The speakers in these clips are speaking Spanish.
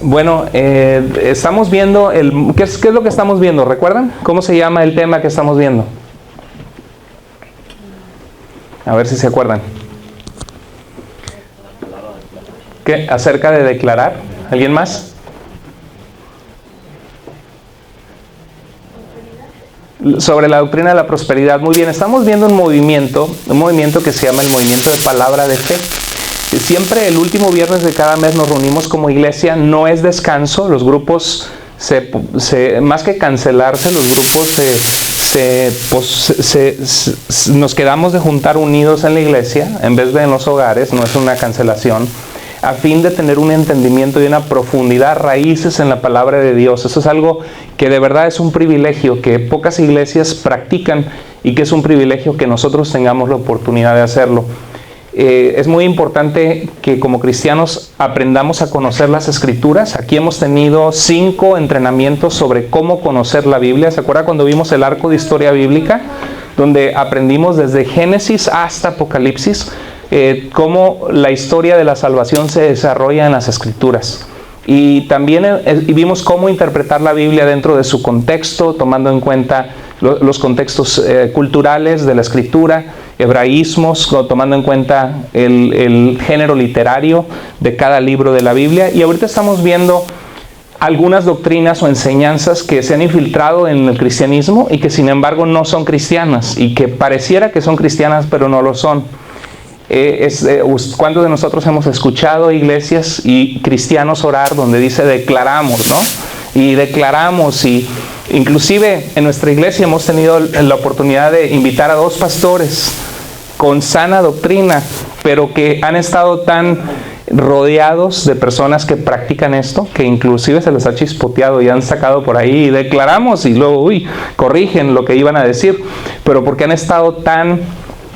Bueno, estamos viendo ¿qué es lo que estamos viendo? ¿Recuerdan? ¿Cómo se llama el tema que estamos viendo? A ver si se acuerdan. ¿Qué? ¿Acerca de declarar? ¿Alguien más? Sobre la doctrina de la prosperidad. Muy bien, estamos viendo un movimiento que se llama el movimiento de palabra de fe. Siempre el último viernes de cada mes nos reunimos como iglesia, no es descanso, los grupos, más que cancelarse, los grupos nos quedamos de juntar unidos en la iglesia, en vez de en los hogares, no es una cancelación, a fin de tener un entendimiento y una profundidad, raíces en la palabra de Dios. Eso es algo que de verdad es un privilegio, que pocas iglesias practican y que es un privilegio que nosotros tengamos la oportunidad de hacerlo. Es muy importante que como cristianos aprendamos a conocer las Escrituras. Aquí hemos tenido 5 entrenamientos sobre cómo conocer la Biblia. ¿Se acuerda cuando vimos el arco de historia bíblica? Donde aprendimos desde Génesis hasta Apocalipsis cómo la historia de la salvación se desarrolla en las Escrituras. Y también vimos cómo interpretar la Biblia dentro de su contexto, tomando en cuenta los contextos culturales de la Escritura, hebraísmos, tomando en cuenta el género literario de cada libro de la Biblia. Y ahorita estamos viendo algunas doctrinas o enseñanzas que se han infiltrado en el cristianismo y que sin embargo no son cristianas y que pareciera que son cristianas pero no lo son. ¿Cuántos de nosotros hemos escuchado iglesias y cristianos orar donde dice declaramos, ¿no? Y declaramos, y inclusive en nuestra iglesia hemos tenido la oportunidad de invitar a 2 pastores con sana doctrina, pero que han estado tan rodeados de personas que practican esto, que inclusive se les ha chispoteado y han sacado por ahí y declaramos y luego, corrigen lo que iban a decir, pero porque han estado tan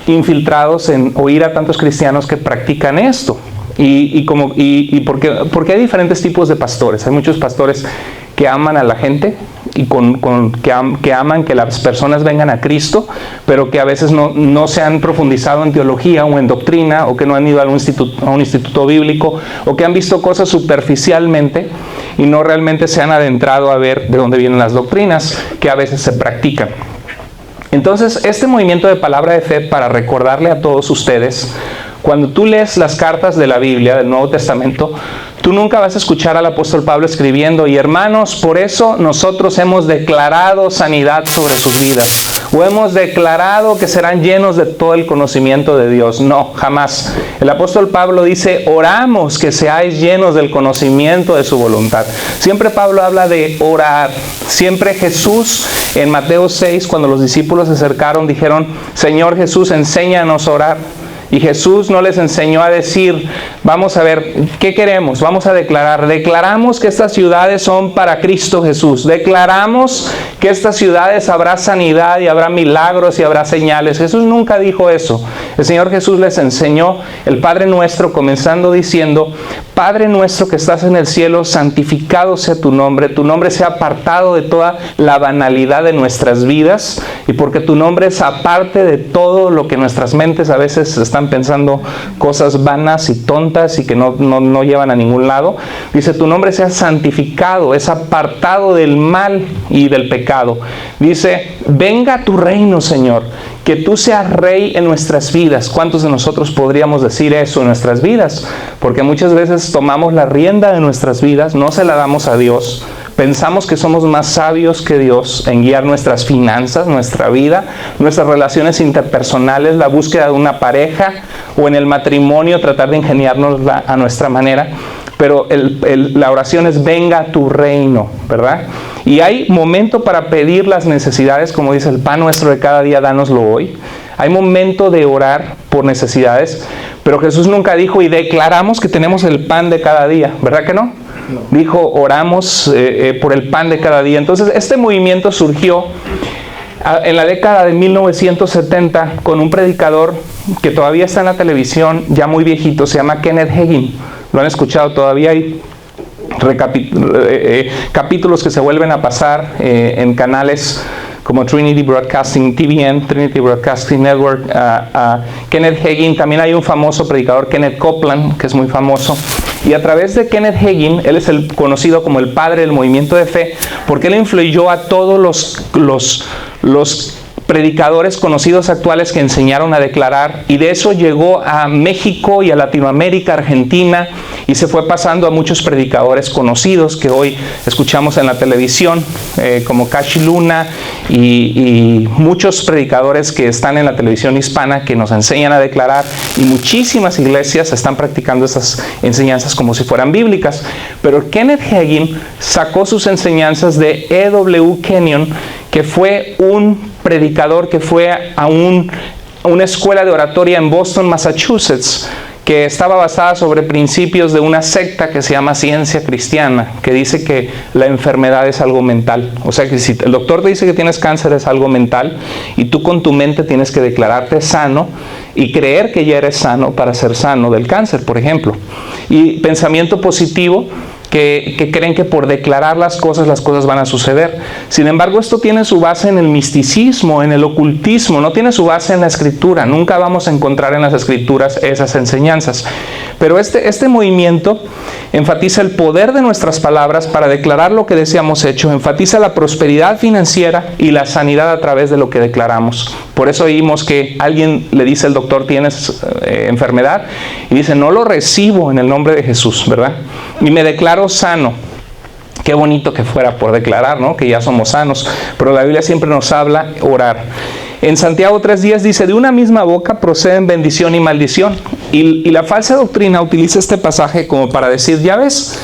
infiltrados en oír a tantos cristianos que practican esto. Porque hay diferentes tipos de pastores. Hay muchos pastores que aman a la gente y que aman que las personas vengan a Cristo, pero que a veces no se han profundizado en teología o en doctrina, o que no han ido a un instituto bíblico, o que han visto cosas superficialmente y no realmente se han adentrado a ver de dónde vienen las doctrinas que a veces se practican. Entonces, este movimiento de palabra de fe, para recordarle a todos ustedes, cuando tú lees las cartas de la Biblia, del Nuevo Testamento, tú nunca vas a escuchar al apóstol Pablo escribiendo, y hermanos, por eso nosotros hemos declarado sanidad sobre sus vidas, o hemos declarado que serán llenos de todo el conocimiento de Dios. No, jamás. El apóstol Pablo dice, oramos que seáis llenos del conocimiento de su voluntad. Siempre Pablo habla de orar. Siempre Jesús, en Mateo 6, cuando los discípulos se acercaron, dijeron, Señor Jesús, enséñanos a orar. Y Jesús no les enseñó a decir, vamos a ver, ¿qué queremos? Vamos a declarar. Declaramos que estas ciudades son para Cristo Jesús. Declaramos que estas ciudades habrá sanidad y habrá milagros y habrá señales. Jesús nunca dijo eso. El Señor Jesús les enseñó el Padre Nuestro, comenzando diciendo, Padre nuestro que estás en el cielo, santificado sea tu nombre sea apartado de toda la banalidad de nuestras vidas, y porque tu nombre es aparte de todo lo que nuestras mentes a veces están pensando, cosas vanas y tontas y que no llevan a ningún lado. Dice, tu nombre sea santificado, es apartado del mal y del pecado. Dice, venga tu reino, Señor, que tú seas rey en nuestras vidas. ¿Cuántos de nosotros podríamos decir eso en nuestras vidas? Porque muchas veces tomamos la rienda de nuestras vidas, no se la damos a Dios. Pensamos que somos más sabios que Dios en guiar nuestras finanzas, nuestra vida, nuestras relaciones interpersonales, la búsqueda de una pareja, o en el matrimonio tratar de ingeniárnosla a nuestra manera. Pero la oración es venga tu reino, ¿verdad? Y hay momento para pedir las necesidades, como dice el pan nuestro de cada día, dánoslo hoy. Hay momento de orar por necesidades, pero Jesús nunca dijo y declaramos que tenemos el pan de cada día, ¿verdad que no? No. Dijo oramos por el pan de cada día. Entonces este movimiento surgió en la década de 1970 con un predicador que todavía está en la televisión, ya muy viejito, se llama Kenneth Hagin. ¿Lo han escuchado? Todavía hay capítulos que se vuelven a pasar en canales como Trinity Broadcasting, TBN, Trinity Broadcasting Network, Kenneth Hagin. También hay un famoso predicador, Kenneth Copeland, que es muy famoso. Y a través de Kenneth Hagin, él es el conocido como el padre del movimiento de fe, porque él influyó a todos los predicadores conocidos actuales que enseñaron a declarar, y de eso llegó a México y a Latinoamérica, Argentina, y se fue pasando a muchos predicadores conocidos que hoy escuchamos en la televisión, como Cash Luna y muchos predicadores que están en la televisión hispana que nos enseñan a declarar, y muchísimas iglesias están practicando estas enseñanzas como si fueran bíblicas. Pero Kenneth Hagin sacó sus enseñanzas de E.W. Kenyon, que fue un predicador que fue a una escuela de oratoria en Boston, Massachusetts, que estaba basada sobre principios de una secta que se llama Ciencia Cristiana, que dice que la enfermedad es algo mental. O sea que si el doctor te dice que tienes cáncer, es algo mental, y tú con tu mente tienes que declararte sano y creer que ya eres sano para ser sano del cáncer, por ejemplo. Y pensamiento positivo, que creen que por declarar las cosas van a suceder. Sin embargo, esto tiene su base en el misticismo, en el ocultismo, no tiene su base en la Escritura. Nunca vamos a encontrar en las Escrituras esas enseñanzas. Pero este movimiento enfatiza el poder de nuestras palabras para declarar lo que deseamos hecho, enfatiza la prosperidad financiera y la sanidad a través de lo que declaramos. Por eso oímos que alguien le dice al doctor, tienes enfermedad, y dice, no lo recibo en el nombre de Jesús, ¿verdad? Y me declaro sano. Qué bonito que fuera por declarar, ¿no?, que ya somos sanos. Pero la Biblia siempre nos habla orar. En Santiago 3:10 dice, de una misma boca proceden bendición y maldición. Y la falsa doctrina utiliza este pasaje como para decir, ya ves,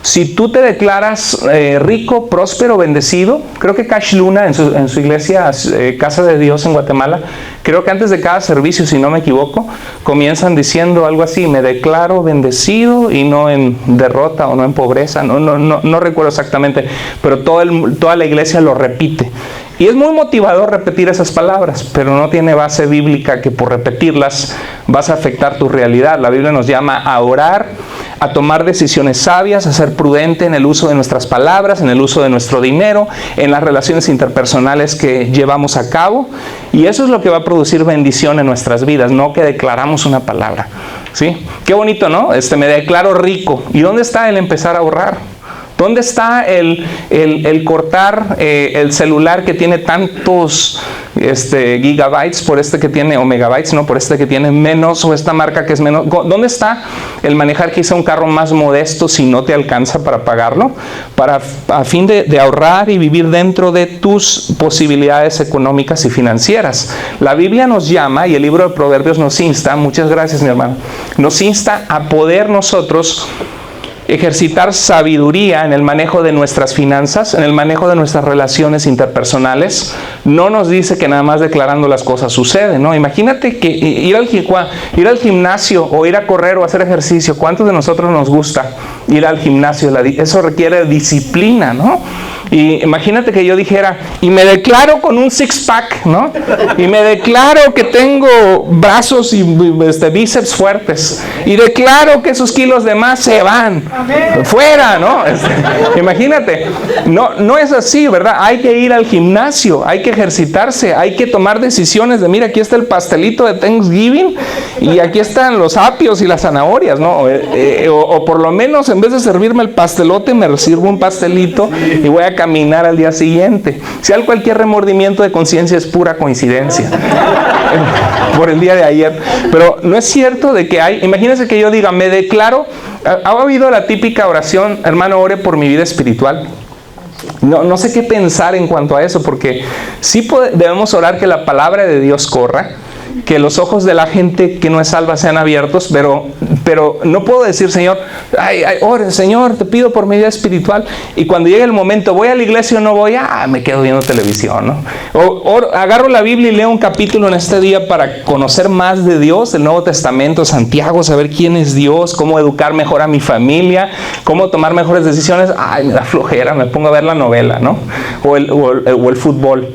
si tú te declaras rico, próspero, bendecido, creo que Cash Luna en su iglesia, Casa de Dios en Guatemala, creo que antes de cada servicio, si no me equivoco, comienzan diciendo algo así, me declaro bendecido y no en derrota o no en pobreza, no recuerdo exactamente, pero toda la iglesia lo repite. Y es muy motivador repetir esas palabras, pero no tiene base bíblica que por repetirlas vas a afectar tu realidad. La Biblia nos llama a orar, a tomar decisiones sabias, a ser prudente en el uso de nuestras palabras, en el uso de nuestro dinero, en las relaciones interpersonales que llevamos a cabo. Y eso es lo que va a producir bendición en nuestras vidas, no que declaramos una palabra. ¿Sí? Qué bonito, ¿no? Me declaro rico. ¿Y dónde está el empezar a ahorrar? ¿Dónde está el cortar el celular que tiene tantos gigabytes por que tiene, o megabytes, no, por que tiene menos, o esta marca que es menos? ¿Dónde está el manejar quizá un carro más modesto si no te alcanza para pagarlo? A fin de ahorrar y vivir dentro de tus posibilidades económicas y financieras. La Biblia nos llama, y el libro de Proverbios nos insta, muchas gracias mi hermano, nos insta a poder nosotros ejercitar sabiduría en el manejo de nuestras finanzas, en el manejo de nuestras relaciones interpersonales. No nos dice que nada más declarando las cosas suceden, ¿no? Imagínate que ir al gimnasio o ir a correr o hacer ejercicio, ¿cuántos de nosotros nos gusta ir al gimnasio? Eso requiere disciplina, ¿no? Y imagínate que yo dijera, y me declaro con un six-pack, ¿no? Y me declaro que tengo brazos y bíceps fuertes. Y declaro que esos kilos de más se van. Amén. Fuera, ¿no? Imagínate. No es así, ¿verdad? Hay que ir al gimnasio, hay que ejercitarse, hay que tomar decisiones de, mira, aquí está el pastelito de Thanksgiving y aquí están los apios y las zanahorias, ¿no? O por lo menos, en vez de servirme el pastelote, me sirvo un pastelito y voy a caminar al día siguiente. Si hay cualquier remordimiento de conciencia es pura coincidencia por el día de ayer, pero no es cierto de que imagínense que yo diga, me declaro. ¿Ha oído la típica oración, hermano, ore por mi vida espiritual? No sé qué pensar en cuanto a eso, porque sí debemos orar que la palabra de Dios corra, que los ojos de la gente que no es salva sean abiertos, pero no puedo decir, Señor, ore, Señor, te pido por mi vida espiritual, y cuando llegue el momento, ¿voy a la iglesia o no voy? Me quedo viendo televisión, ¿no? O agarro la Biblia y leo un capítulo en este día para conocer más de Dios, el Nuevo Testamento, Santiago, saber quién es Dios, cómo educar mejor a mi familia, cómo tomar mejores decisiones. Me da flojera, me pongo a ver la novela, ¿no? O el fútbol.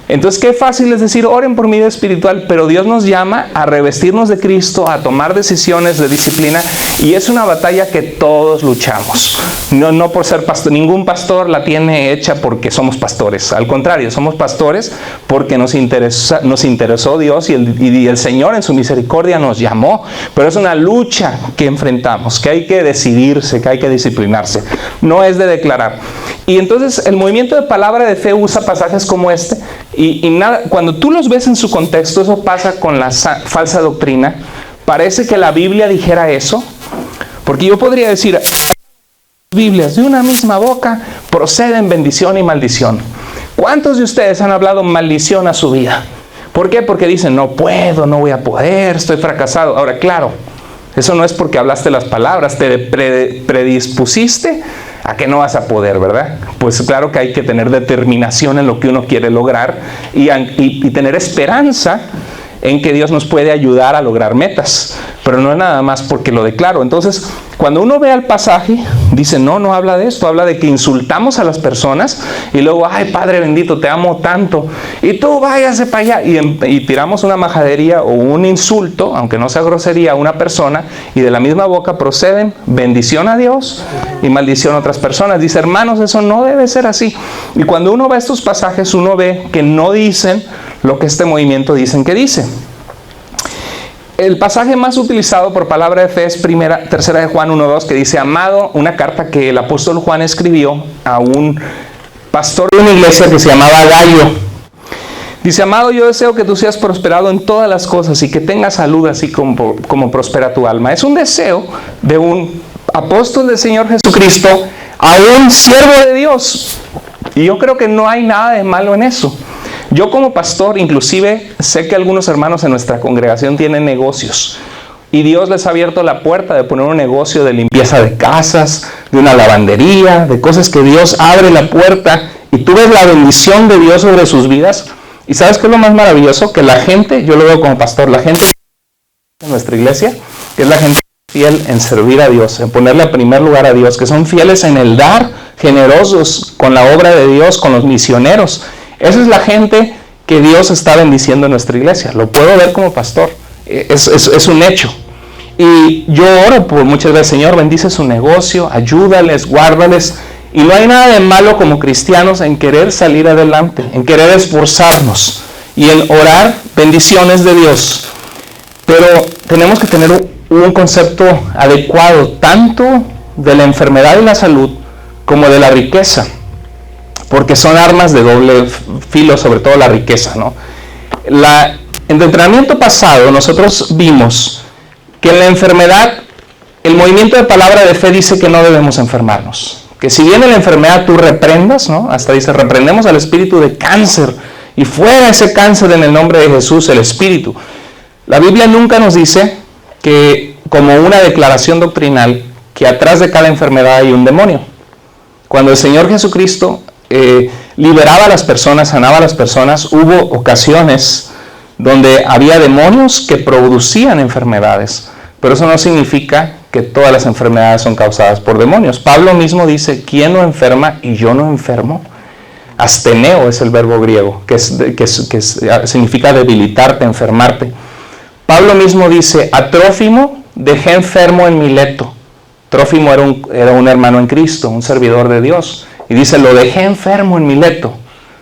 Entonces, qué fácil es decir, oren por mi vida espiritual, pero Dios nos llama a revestirnos de Cristo, a tomar decisiones de disciplina, y es una batalla que todos luchamos. No por ser pastor, ningún pastor la tiene hecha porque somos pastores. Al contrario, somos pastores porque nos interesó Dios y el Señor en su misericordia nos llamó. Pero es una lucha que enfrentamos, que hay que decidirse, que hay que disciplinarse. No es de declarar. Y entonces el movimiento de Palabra de Fe usa pasajes como este, y nada, cuando tú los ves en su contexto, eso pasa con la falsa doctrina. Parece que la Biblia dijera eso, porque yo podría decir, Biblias de una misma boca proceden bendición y maldición. ¿Cuántos de ustedes han hablado maldición a su vida? ¿Por qué? Porque dicen, no puedo, no voy a poder, estoy fracasado. Ahora, claro, eso no es porque hablaste las palabras, te predispusiste a que no vas a poder, ¿verdad? Pues claro que hay que tener determinación en lo que uno quiere lograr y tener esperanza en que Dios nos puede ayudar a lograr metas, pero no es nada más porque lo declaro. Entonces, cuando uno ve el pasaje, dice, no habla de esto, habla de que insultamos a las personas y luego, ay, Padre bendito, te amo tanto, y tú váyase para allá, y tiramos una majadería o un insulto, aunque no sea grosería, a una persona, y de la misma boca proceden bendición a Dios y maldición a otras personas. Dice, hermanos, eso no debe ser así. Y cuando uno ve estos pasajes, uno ve que no dicen lo que este movimiento dicen que dice. El pasaje más utilizado por Palabra de Fe es tercera de Juan 1:2, que dice, amado, una carta que el apóstol Juan escribió a un pastor de una iglesia que se llamaba Gallo. Dice, amado, yo deseo que tú seas prosperado en todas las cosas y que tengas salud así como prospera tu alma. Es un deseo de un apóstol del Señor Jesucristo a un siervo de Dios. Y yo creo que no hay nada de malo en eso. Yo como pastor, inclusive, sé que algunos hermanos en nuestra congregación tienen negocios. Y Dios les ha abierto la puerta de poner un negocio de limpieza de casas, de una lavandería, de cosas que Dios abre la puerta. Y tú ves la bendición de Dios sobre sus vidas. ¿Y sabes qué es lo más maravilloso? Que la gente, yo lo veo como pastor, la gente en nuestra iglesia, que es la gente fiel en servir a Dios, en ponerle a primer lugar a Dios, que son fieles en el dar, generosos con la obra de Dios, con los misioneros. Esa es la gente que Dios está bendiciendo en nuestra iglesia. Lo puedo ver como pastor. Es un hecho. Y yo oro por muchas veces, Señor, bendice su negocio, ayúdales, guárdales. Y no hay nada de malo como cristianos en querer salir adelante, en querer esforzarnos y en orar bendiciones de Dios. Pero tenemos que tener un concepto adecuado tanto de la enfermedad y la salud como de la riqueza. Porque son armas de doble filo, sobre todo la riqueza, ¿no? En el entrenamiento pasado nosotros vimos que en la enfermedad, el movimiento de Palabra de Fe dice que no debemos enfermarnos. Que si viene la enfermedad tú reprendas, ¿no? Hasta dice, reprendemos al espíritu de cáncer y fuera ese cáncer en el nombre de Jesús, el espíritu. La Biblia nunca nos dice que, como una declaración doctrinal, que atrás de cada enfermedad hay un demonio. Cuando el Señor Jesucristo liberaba a las personas, sanaba a las personas, hubo ocasiones donde había demonios que producían enfermedades, pero eso no significa que todas las enfermedades son causadas por demonios. Pablo mismo dice, ¿quién no enferma y yo no enfermo? Asteneo es el verbo griego, que significa debilitarte, enfermarte. Pablo mismo dice, a Trófimo dejé enfermo en Mileto. Trófimo era un hermano en Cristo, un servidor de Dios. Y dice, lo dejé enfermo en Mileto.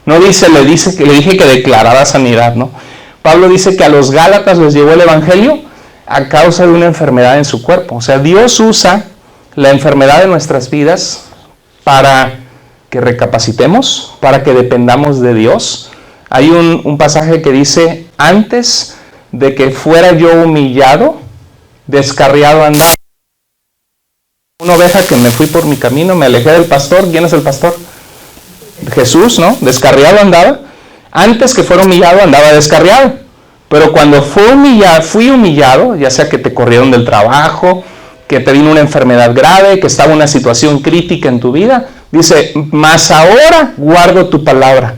No dice, le dije que declarara sanidad, ¿no? Pablo dice que a los Gálatas les llegó el evangelio a causa de una enfermedad en su cuerpo. O sea, Dios usa la enfermedad de nuestras vidas para que recapacitemos, para que dependamos de Dios. Hay un pasaje que dice, antes de que fuera yo humillado, descarriado andaba. Una oveja que me fui por mi camino, me alejé del pastor. ¿Quién es el pastor? Jesús, ¿no? Descarriado andaba. Antes que fuera humillado, andaba descarriado. Pero cuando fui humillado, ya sea que te corrieron del trabajo, que te vino una enfermedad grave, que estaba una situación crítica en tu vida, dice, mas ahora guardo tu palabra.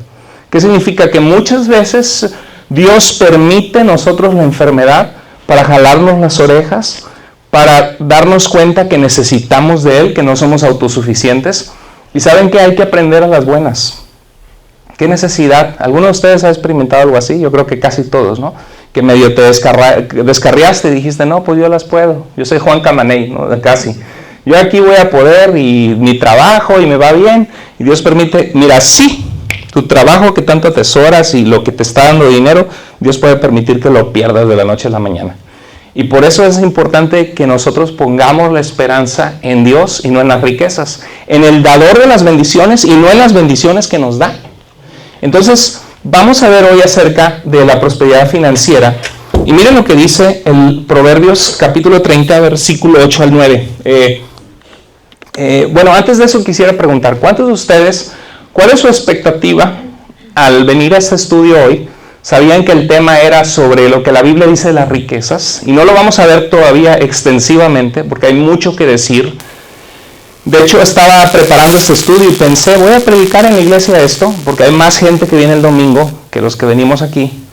¿Qué significa? Que muchas veces Dios permite nosotros la enfermedad para jalarnos las orejas, para darnos cuenta que necesitamos de Él, que no somos autosuficientes. Y saben que hay que aprender a las buenas. ¿Qué necesidad? ¿Alguno de ustedes ha experimentado algo así? Yo creo que casi todos, ¿no? Que medio te descarriaste y dijiste, no, pues yo las puedo. Yo soy Juan Camaney, ¿no? Casi. Yo aquí voy a poder y mi trabajo y me va bien. Y Dios permite, mira, sí, tu trabajo que tanto atesoras y lo que te está dando dinero, Dios puede permitir que lo pierdas de la noche a la mañana. Y por eso es importante que nosotros pongamos la esperanza en Dios y no en las riquezas, en el dador de las bendiciones y no en las bendiciones que nos da. Entonces, vamos a ver hoy acerca de la prosperidad financiera. Y miren lo que dice el Proverbios capítulo 30, versículo 8 al 9. Bueno, antes de eso quisiera preguntar, ¿cuántos de ustedes, cuál es su expectativa al venir a este estudio hoy? ¿Sabían que el tema era sobre lo que la Biblia dice de las riquezas? Y no lo vamos a ver todavía extensivamente porque hay mucho que decir. De hecho, estaba preparando este estudio y pensé, voy a predicar en la iglesia esto, porque hay más gente que viene el domingo que los que venimos aquí.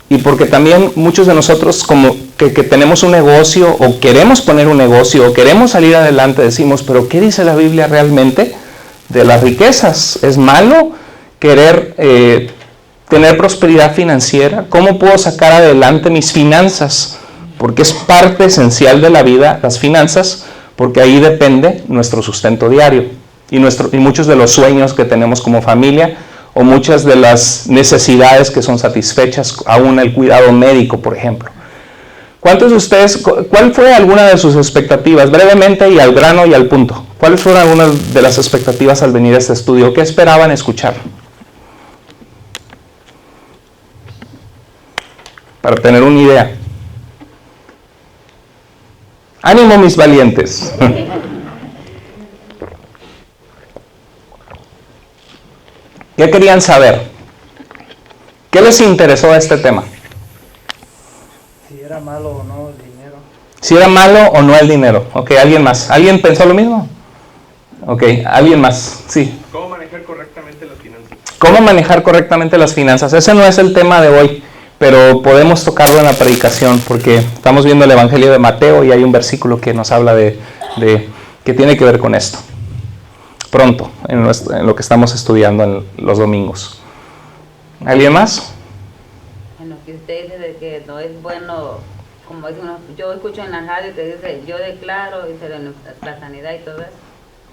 Y porque también muchos de nosotros como que tenemos un negocio o queremos poner un negocio o queremos salir adelante, decimos, pero ¿qué dice la Biblia realmente de las riquezas? ¿Es malo querer tener prosperidad financiera? ¿Cómo puedo sacar adelante mis finanzas? Porque es parte esencial de la vida, las finanzas, porque ahí depende nuestro sustento diario y muchos de los sueños que tenemos como familia o muchas de las necesidades que son satisfechas, aún el cuidado médico, por ejemplo. ¿Cuántos de ustedes, cuál fue alguna de sus expectativas? Brevemente y al grano y al punto. ¿Cuáles fueron algunas de las expectativas al venir a este estudio? ¿Qué esperaban escuchar? Para tener una idea. ¡Ánimo, mis valientes! ¿Qué querían saber? ¿Qué les interesó de este tema? Si era malo o no el dinero. Si era malo o no el dinero. Ok, ¿alguien más? ¿Alguien pensó lo mismo? Ok, ¿alguien más? Sí. ¿Cómo manejar correctamente las finanzas? ¿Cómo manejar correctamente las finanzas? Ese no es el tema de hoy, pero podemos tocarlo en la predicación porque estamos viendo el Evangelio de Mateo y hay un versículo que nos habla de que tiene que ver con esto. Pronto, en lo que estamos estudiando en los domingos. ¿Alguien más? En lo que usted dice de que no es bueno, como dice uno, yo escucho en la radio que dice, yo declaro, dice la sanidad y todo eso.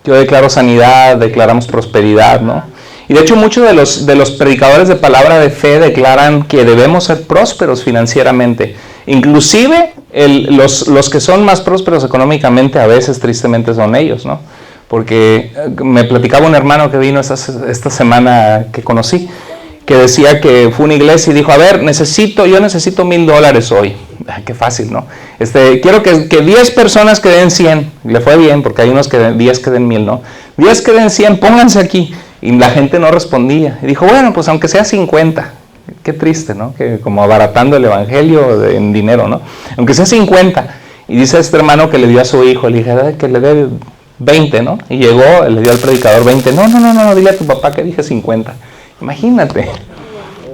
Yo declaro sanidad, declaramos prosperidad, ¿no? Y de hecho muchos de los predicadores de palabra de fe declaran que debemos ser prósperos financieramente. Inclusive los que son más prósperos económicamente a veces tristemente son ellos, ¿no? Porque me platicaba un hermano que vino esta semana que conocí, que decía que fue a una iglesia y dijo, a ver, yo necesito $1,000 hoy. Qué fácil, ¿no? Quiero que 10 personas que den 100, le fue bien, porque hay unos 10 que den 1,000, ¿no? 10 que den 100, pónganse aquí. Y la gente no respondía. Y dijo, bueno, pues aunque sea 50. Qué triste, ¿no? Que como abaratando el evangelio en dinero, ¿no? Aunque sea 50. Y dice este hermano que le dio a su hijo, le dije, que le dé 20, ¿no? Y llegó, le dio al predicador 20. No, dile a tu papá que dije 50. Imagínate.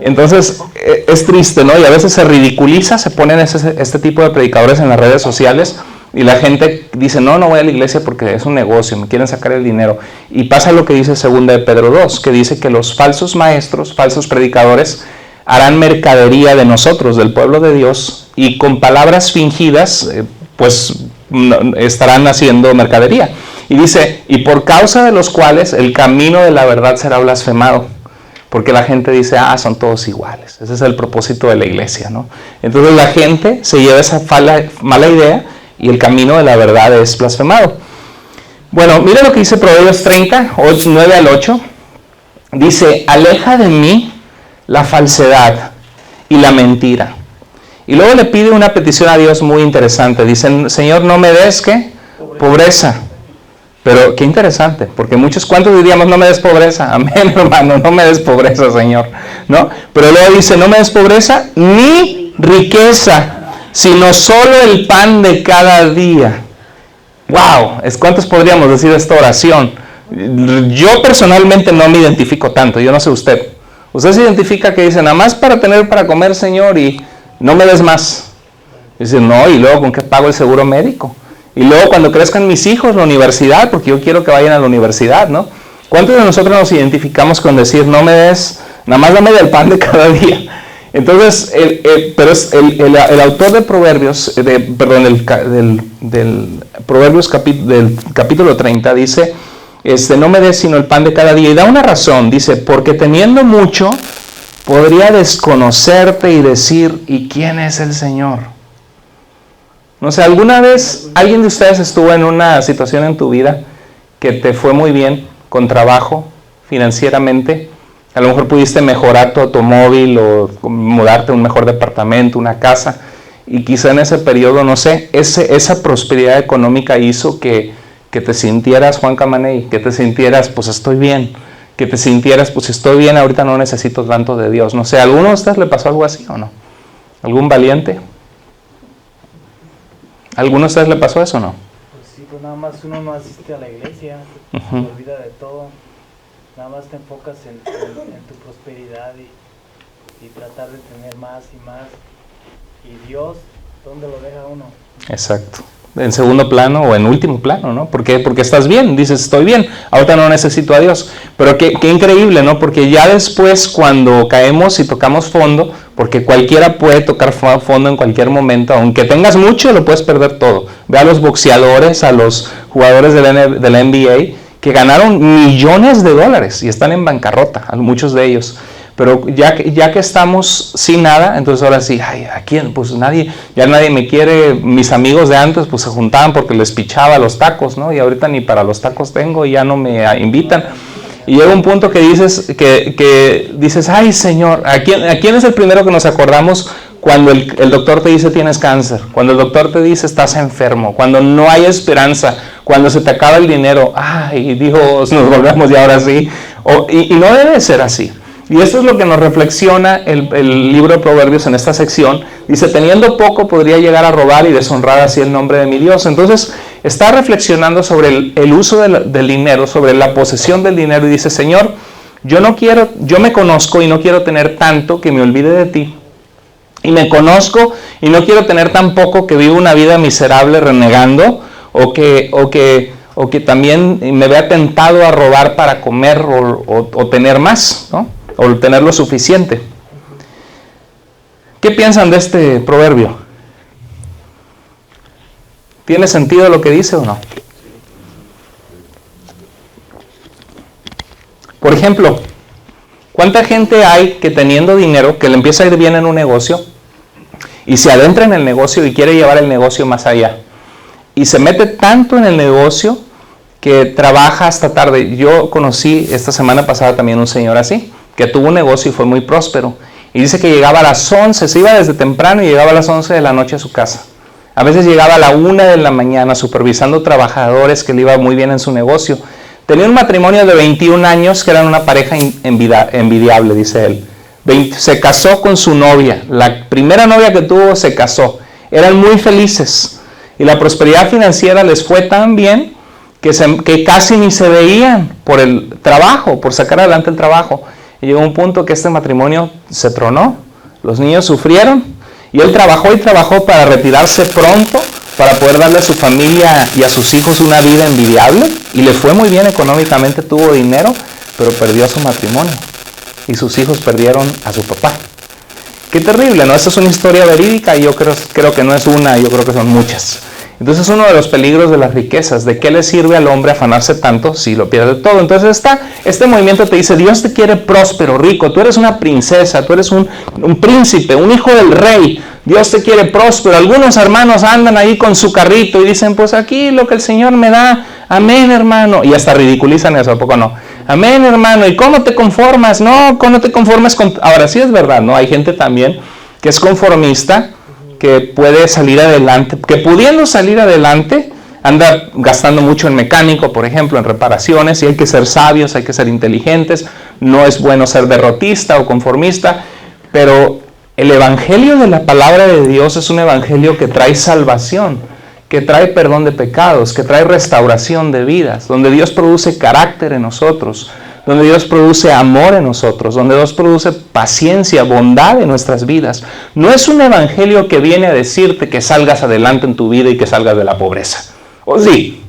Entonces, es triste, ¿no? Y a veces se ridiculiza, se ponen este tipo de predicadores en las redes sociales y la gente dice, no voy a la iglesia porque es un negocio, me quieren sacar el dinero. Y pasa lo que dice 2 de Pedro 2, que dice que los falsos maestros, falsos predicadores, harán mercadería de nosotros, del pueblo de Dios, y con palabras fingidas, estarán haciendo mercadería. Y dice, y por causa de los cuales el camino de la verdad será blasfemado. Porque la gente dice, son todos iguales. Ese es el propósito de la iglesia, ¿no? Entonces la gente se lleva esa mala idea y el camino de la verdad es blasfemado. Bueno, mira lo que dice Proverbios 30, 9 al 8. Dice, aleja de mí la falsedad y la mentira. Y luego le pide una petición a Dios muy interesante. Dice, Señor, no me des, ¿qué? Pobreza. Pero qué interesante, porque ¿cuántos diríamos no me des pobreza? Amén, hermano, no me des pobreza, Señor, ¿no? Pero luego dice, no me des pobreza ni riqueza, sino solo el pan de cada día. ¡Wow! ¿Cuántos podríamos decir esta oración? Yo personalmente no me identifico tanto, yo no sé usted. Usted se identifica que dice, nada más para tener para comer, Señor, y no me des más. Dice, no, y luego ¿con qué pago el seguro médico? Y luego cuando crezcan mis hijos, la universidad, porque yo quiero que vayan a la universidad, ¿no? ¿Cuántos de nosotros nos identificamos con decir, no me des nada más dame del pan de cada día. Entonces, pero es el autor de Proverbios, del Proverbios del capítulo 30 dice, no me des sino el pan de cada día. Y da una razón, dice, porque teniendo mucho, podría desconocerte y decir, ¿y quién es el Señor? No sé, ¿alguna vez alguien de ustedes estuvo en una situación en tu vida que te fue muy bien, con trabajo, financieramente? A lo mejor pudiste mejorar tu automóvil o mudarte a un mejor departamento, una casa, y quizá en ese periodo, no sé, esa prosperidad económica hizo que te sintieras, Juan Camaney, que te sintieras, pues estoy bien, que te sintieras, pues estoy bien, ahorita no necesito tanto de Dios. No sé, ¿a alguno de ustedes le pasó algo así o no? ¿Algún valiente? ¿A alguno de ustedes le pasó eso o no? Pues sí, pues nada más uno no asiste a la iglesia, te olvida de todo, nada más te enfocas en tu prosperidad y tratar de tener más y más. Y Dios, ¿dónde lo deja uno? Exacto. En segundo plano o en último plano, ¿no? Porque estás bien, dices, estoy bien, ahorita no necesito a Dios. Pero qué increíble, ¿no? Porque ya después cuando caemos y tocamos fondo, porque cualquiera puede tocar fondo en cualquier momento, aunque tengas mucho, lo puedes perder todo. Ve a los boxeadores, a los jugadores de la NBA, que ganaron millones de dólares y están en bancarrota, muchos de ellos. Pero ya que estamos sin nada, entonces ahora sí, ay, ¿a quién? Pues nadie me quiere. Mis amigos de antes pues se juntaban porque les pichaba los tacos, ¿no? Y ahorita ni para los tacos tengo y ya no me invitan. Y llega un punto que dices, ay Señor, ¿a quién es el primero que nos acordamos cuando el doctor te dice tienes cáncer? Cuando el doctor te dice estás enfermo, cuando no hay esperanza, cuando se te acaba el dinero, ay Dios, nos volvemos y ahora sí. Y no debe ser así. Y esto es lo que nos reflexiona el libro de Proverbios en esta sección. Dice, teniendo poco podría llegar a robar y deshonrar así el nombre de mi Dios. Entonces, está reflexionando sobre el uso del dinero, sobre la posesión del dinero y dice, Señor, yo me conozco y no quiero tener tanto que me olvide de ti. Y me conozco y no quiero tener tan poco que viva una vida miserable renegando o que también me vea tentado a robar para comer o tener más, ¿no? O tener lo suficiente. ¿Qué piensan de este proverbio? ¿Tiene sentido lo que dice o no? Por ejemplo, ¿cuánta gente hay que teniendo dinero, que le empieza a ir bien en un negocio y se adentra en el negocio y quiere llevar el negocio más allá? Y se mete tanto en el negocio que trabaja hasta tarde. Yo conocí esta semana pasada también un señor así, que tuvo un negocio y fue muy próspero. Y dice que llegaba a las 11, se iba desde temprano y llegaba a las 11 de la noche a su casa. A veces llegaba a la 1 de la mañana supervisando trabajadores que le iba muy bien en su negocio. Tenía un matrimonio de 21 años que eran una pareja envidiable, dice él. Se casó con su novia. La primera novia que tuvo se casó. Eran muy felices. Y la prosperidad financiera les fue tan bien que casi ni se veían por el trabajo, por sacar adelante el trabajo. Y llegó un punto que este matrimonio se tronó, los niños sufrieron, y él trabajó y trabajó para retirarse pronto, para poder darle a su familia y a sus hijos una vida envidiable, y le fue muy bien económicamente, tuvo dinero, pero perdió su matrimonio, y sus hijos perdieron a su papá. Qué terrible, ¿no? Esta es una historia verídica, y yo creo que no es una, yo creo que son muchas. Entonces uno de los peligros de las riquezas, ¿de qué le sirve al hombre afanarse tanto si lo pierde todo? Entonces este movimiento te dice, Dios te quiere próspero, rico, tú eres una princesa, tú eres un príncipe, un hijo del rey, Dios te quiere próspero. Algunos hermanos andan ahí con su carrito y dicen, pues aquí lo que el Señor me da, amén hermano, y hasta ridiculizan eso, ¿a poco no? Amén hermano, ¿y cómo te conformas? No te conformes con... Ahora sí es verdad, ¿no? Hay gente también que es conformista, que puede salir adelante, que pudiendo salir adelante, anda gastando mucho en mecánico, por ejemplo, en reparaciones, y hay que ser sabios, hay que ser inteligentes, no es bueno ser derrotista o conformista, pero el evangelio de la palabra de Dios es un evangelio que trae salvación, que trae perdón de pecados, que trae restauración de vidas, donde Dios produce carácter en nosotros, donde Dios produce amor en nosotros, donde Dios produce paciencia, bondad en nuestras vidas. No es un evangelio que viene a decirte que salgas adelante en tu vida y que salgas de la pobreza. ¿O sí?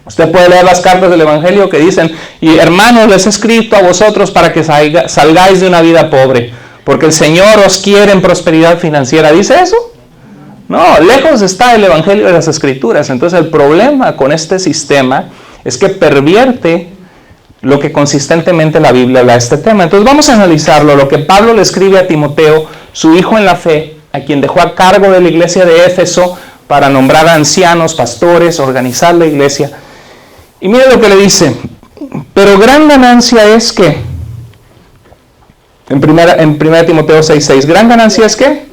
Usted puede leer las cartas del Evangelio que dicen, y hermanos, les he escrito a vosotros para que salgáis de una vida pobre, porque el Señor os quiere en prosperidad financiera. ¿Dice eso? No, lejos está el Evangelio de las Escrituras. Entonces el problema con este sistema es que pervierte lo que consistentemente la Biblia habla de este tema. Entonces vamos a analizarlo, lo que Pablo le escribe a Timoteo, su hijo en la fe, a quien dejó a cargo de la iglesia de Éfeso para nombrar a ancianos, pastores, organizar la iglesia. Y mire lo que le dice, pero gran ganancia es que, en 1 Timoteo 6:6, gran ganancia es que,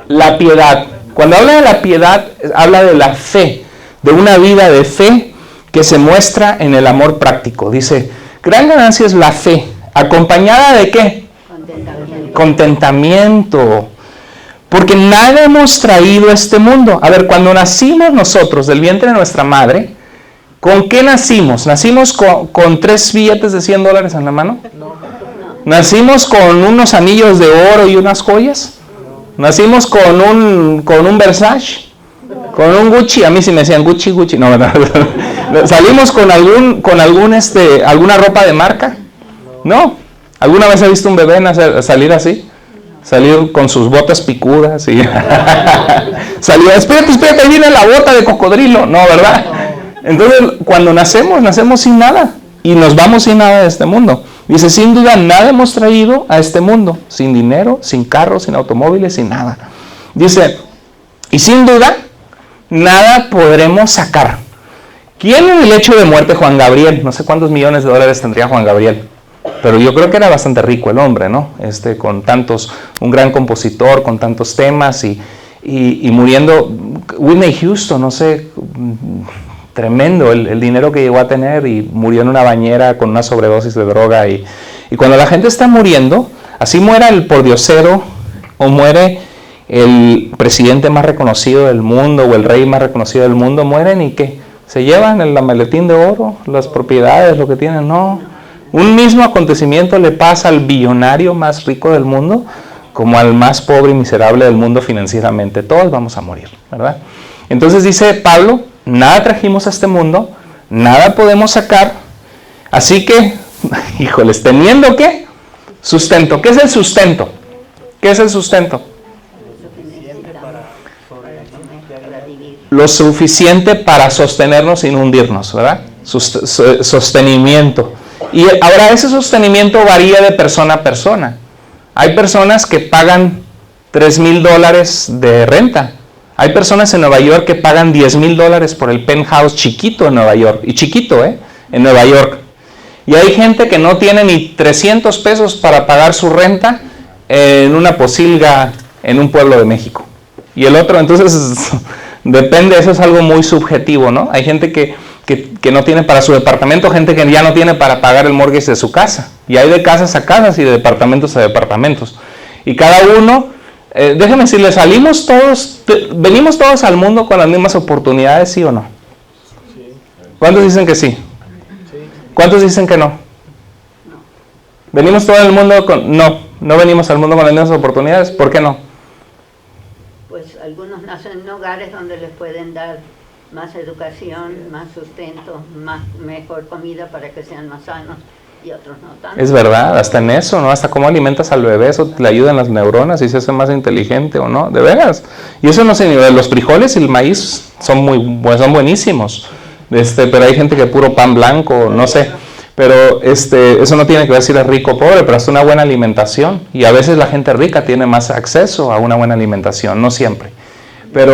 la piedad. Cuando habla de la piedad, habla de la fe, de una vida de fe que se muestra en el amor práctico. Dice, gran ganancia es la fe, acompañada de ¿qué? Contentamiento. Porque nada hemos traído a este mundo. A ver, cuando nacimos nosotros del vientre de nuestra madre, ¿con qué nacimos? ¿Nacimos con 3 billetes de $100 en la mano? ¿Nacimos con unos anillos de oro y unas joyas? ¿Nacimos con un Versace? ¿Con un Gucci? A mí sí me decían Gucci. No, no. ¿Salimos con alguna ropa de marca? No. ¿Alguna vez ha visto un bebé salir así? Salir con sus botas picudas y salió, espérate, ahí viene la bota de cocodrilo. No, ¿verdad? Entonces, cuando nacemos sin nada y nos vamos sin nada de este mundo. Dice, sin duda, nada hemos traído a este mundo, sin dinero, sin carros, sin automóviles, sin nada. Dice, y sin duda, nada podremos sacar. ¿Quién en el lecho de muerte? Juan Gabriel. No sé cuántos millones de dólares tendría Juan Gabriel, pero yo creo que era bastante rico el hombre, ¿no? Con tantos, un gran compositor, con tantos temas y muriendo. Whitney Houston, no sé, tremendo el dinero que llegó a tener y murió en una bañera con una sobredosis de droga. Y cuando la gente está muriendo, así muera el pordiosero o muere el presidente más reconocido del mundo o el rey más reconocido del mundo, mueren y ¿qué? Se llevan el maletín de oro, las propiedades, lo que tienen. No. Un mismo acontecimiento le pasa al billonario más rico del mundo como al más pobre y miserable del mundo financieramente. Todos vamos a morir, ¿verdad? Entonces dice Pablo, nada trajimos a este mundo, nada podemos sacar, así que, híjoles, ¿teniendo qué? Sustento. ¿Qué es el sustento? ¿Qué es el sustento? Lo suficiente para sostenernos sin hundirnos, ¿verdad? Sostenimiento. Y ahora ese sostenimiento varía de persona a persona. Hay personas que pagan $3,000 de renta. Hay personas en Nueva York que pagan $10,000 por el penthouse chiquito en Nueva York. Y chiquito, en Nueva York. Y hay gente que no tiene ni 300 pesos para pagar su renta en una posilga en un pueblo de México. Y el otro, entonces, depende, eso es algo muy subjetivo, ¿no? Hay gente que no tiene para su departamento, gente que ya no tiene para pagar el mortgage de su casa. Y hay de casas a casas y de departamentos a departamentos. Y cada uno, déjenme decirles, venimos todos al mundo con las mismas oportunidades, ¿sí o no? ¿Cuántos dicen que sí? ¿Cuántos dicen que no? ¿Venimos todo el mundo con...? No venimos al mundo con las mismas oportunidades. ¿Por qué no? Pues algunos nacen en hogares donde les pueden dar más educación, más sustento, mejor comida para que sean más sanos, y otros no tanto. Es verdad, hasta en eso, ¿no? Hasta cómo alimentas al bebé, eso le ayuda en las neuronas y se hace más inteligente o no, de veras. Y eso no sé, los frijoles y el maíz son buenísimos, pero hay gente que puro pan blanco, no sé. Pero eso no tiene que ver si eres rico o pobre, pero es una buena alimentación. Y a veces la gente rica tiene más acceso a una buena alimentación, no siempre. Pero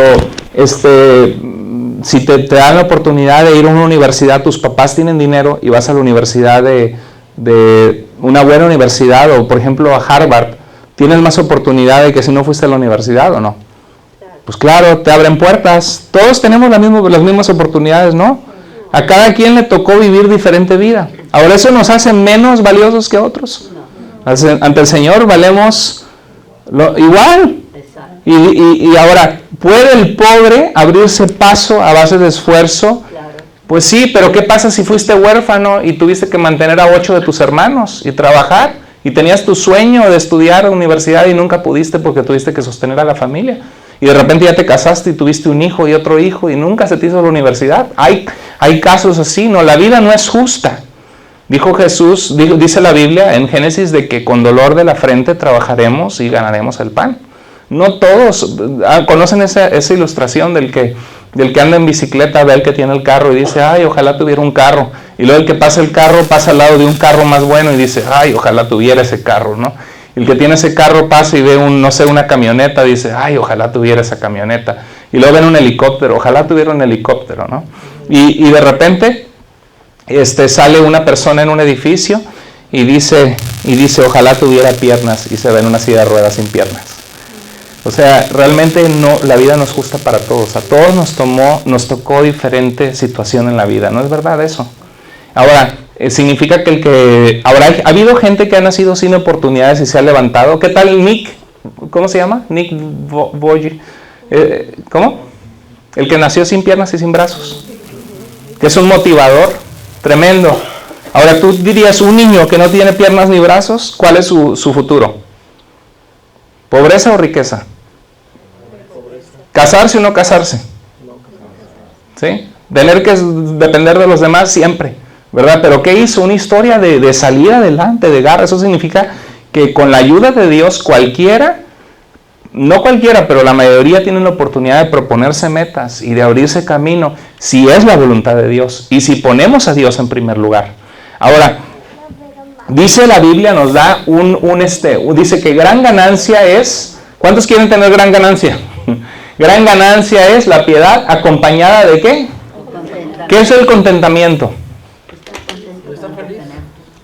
si te dan la oportunidad de ir a una universidad, tus papás tienen dinero y vas a la universidad de una buena universidad, o por ejemplo a Harvard, tienes más oportunidad de que si no fuiste a la universidad, ¿o no? Pues claro, te abren puertas. Todos tenemos las mismas oportunidades, ¿no? A cada quien le tocó vivir diferente vida. Ahora, ¿eso nos hace menos valiosos que otros? Ante el Señor valemos igual. Y ahora, ¿puede el pobre abrirse paso a base de esfuerzo? Pues sí, pero ¿qué pasa si fuiste huérfano y tuviste que mantener a 8 de tus hermanos y trabajar? Y tenías tu sueño de estudiar en la universidad y nunca pudiste porque tuviste que sostener a la familia. Y de repente ya te casaste y tuviste un hijo y otro hijo y nunca se te hizo la universidad. Hay hay casos así, ¿no? La vida no es justa. Dijo Jesús, dice la Biblia en Génesis de que con dolor de la frente trabajaremos y ganaremos el pan. No todos conocen esa ilustración del que anda en bicicleta, ve al que tiene el carro y dice, ay, ojalá tuviera un carro. Y luego el que pasa el carro pasa al lado de un carro más bueno y dice, ay, ojalá tuviera ese carro, ¿no? El que tiene ese carro pasa y ve una camioneta, dice, ay, ojalá tuviera esa camioneta. Y luego ven un helicóptero, ojalá tuviera un helicóptero, ¿no? Y de repente sale una persona en un edificio y dice, ojalá tuviera piernas, y se ve en una silla de ruedas sin piernas. O sea, realmente no, la vida no es justa para todos. A todos nos tocó diferente situación en la vida, ¿no es verdad eso? Ahora, significa que ha habido gente que ha nacido sin oportunidades y se ha levantado. ¿Qué tal Nick? ¿Cómo se llama? Nick Boy. ¿Cómo? El que nació sin piernas y sin brazos. Que es un motivador tremendo. Ahora tú dirías, un niño que no tiene piernas ni brazos, ¿cuál es su futuro? ¿Pobreza o riqueza? ¿Casarse o no casarse? ¿Sí? Tener que depender de los demás siempre, ¿verdad? Pero ¿qué hizo? Una historia de salir adelante, de garra. Eso significa que con la ayuda de Dios cualquiera, no cualquiera, pero la mayoría tienen la oportunidad de proponerse metas y de abrirse camino, si es la voluntad de Dios y si ponemos a Dios en primer lugar. Ahora, dice la Biblia, nos da dice que gran ganancia es, ¿cuántos quieren tener gran ganancia? Gran ganancia es la piedad acompañada de ¿qué? ¿Qué es el contentamiento?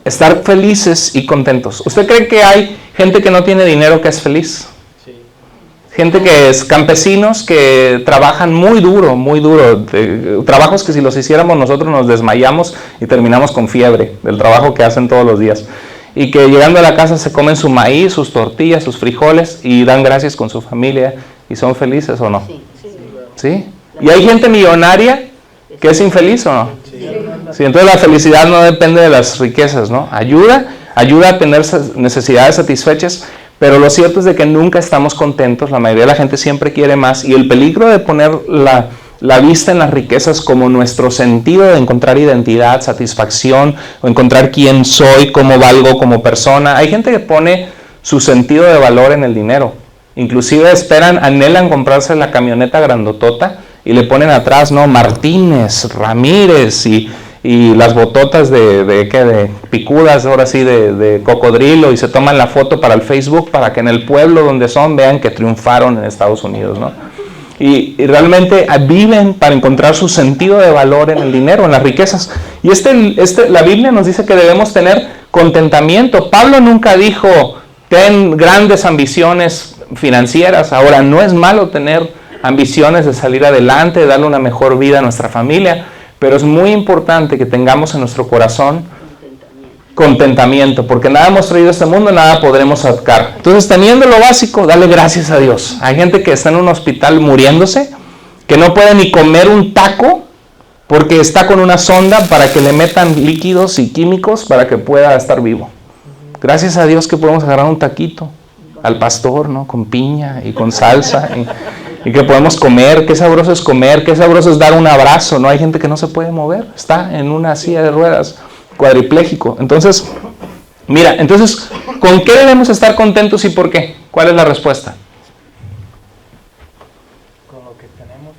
Estar felices y contentos. ¿Usted cree que hay gente que no tiene dinero que es feliz? Gente que es campesinos que trabajan muy duro, trabajos que si los hiciéramos nosotros nos desmayamos y terminamos con fiebre del trabajo que hacen todos los días. Y que llegando a la casa se comen su maíz, sus tortillas, sus frijoles y dan gracias con su familia y son felices o no. ¿Sí? ¿Y hay gente millonaria que es infeliz o no? Sí, entonces la felicidad no depende de las riquezas, ¿no? Ayuda a tener necesidades satisfechas. Pero lo cierto es de que nunca estamos contentos, la mayoría de la gente siempre quiere más, y el peligro de poner la vista en las riquezas como nuestro sentido de encontrar identidad, satisfacción, o encontrar quién soy, cómo valgo como persona. Hay gente que pone su sentido de valor en el dinero, inclusive anhelan comprarse la camioneta grandotota y le ponen atrás, ¿no? Martínez, Ramírez y las bototas de picudas, ahora sí, de cocodrilo, y se toman la foto para el Facebook para que en el pueblo donde son vean que triunfaron en Estados Unidos, ¿no? Y realmente viven para encontrar su sentido de valor en el dinero, en las riquezas. Y la Biblia nos dice que debemos tener contentamiento. Pablo nunca dijo, ten grandes ambiciones financieras. Ahora, no es malo tener ambiciones de salir adelante, de darle una mejor vida a nuestra familia, pero es muy importante que tengamos en nuestro corazón contentamiento, porque nada hemos traído a este mundo, nada podremos sacar. Entonces, teniendo lo básico, dale gracias a Dios. Hay gente que está en un hospital muriéndose, que no puede ni comer un taco, porque está con una sonda para que le metan líquidos y químicos para que pueda estar vivo. Gracias a Dios que podemos agarrar un taquito al pastor, ¿no? Con piña y con salsa, y que podemos comer. Qué sabroso es comer, qué sabroso es dar un abrazo, ¿no? Hay gente que no se puede mover, está en una silla de ruedas, cuadripléjico. Entonces, mira, ¿con qué debemos estar contentos y por qué? ¿Cuál es la respuesta? Con lo que tenemos.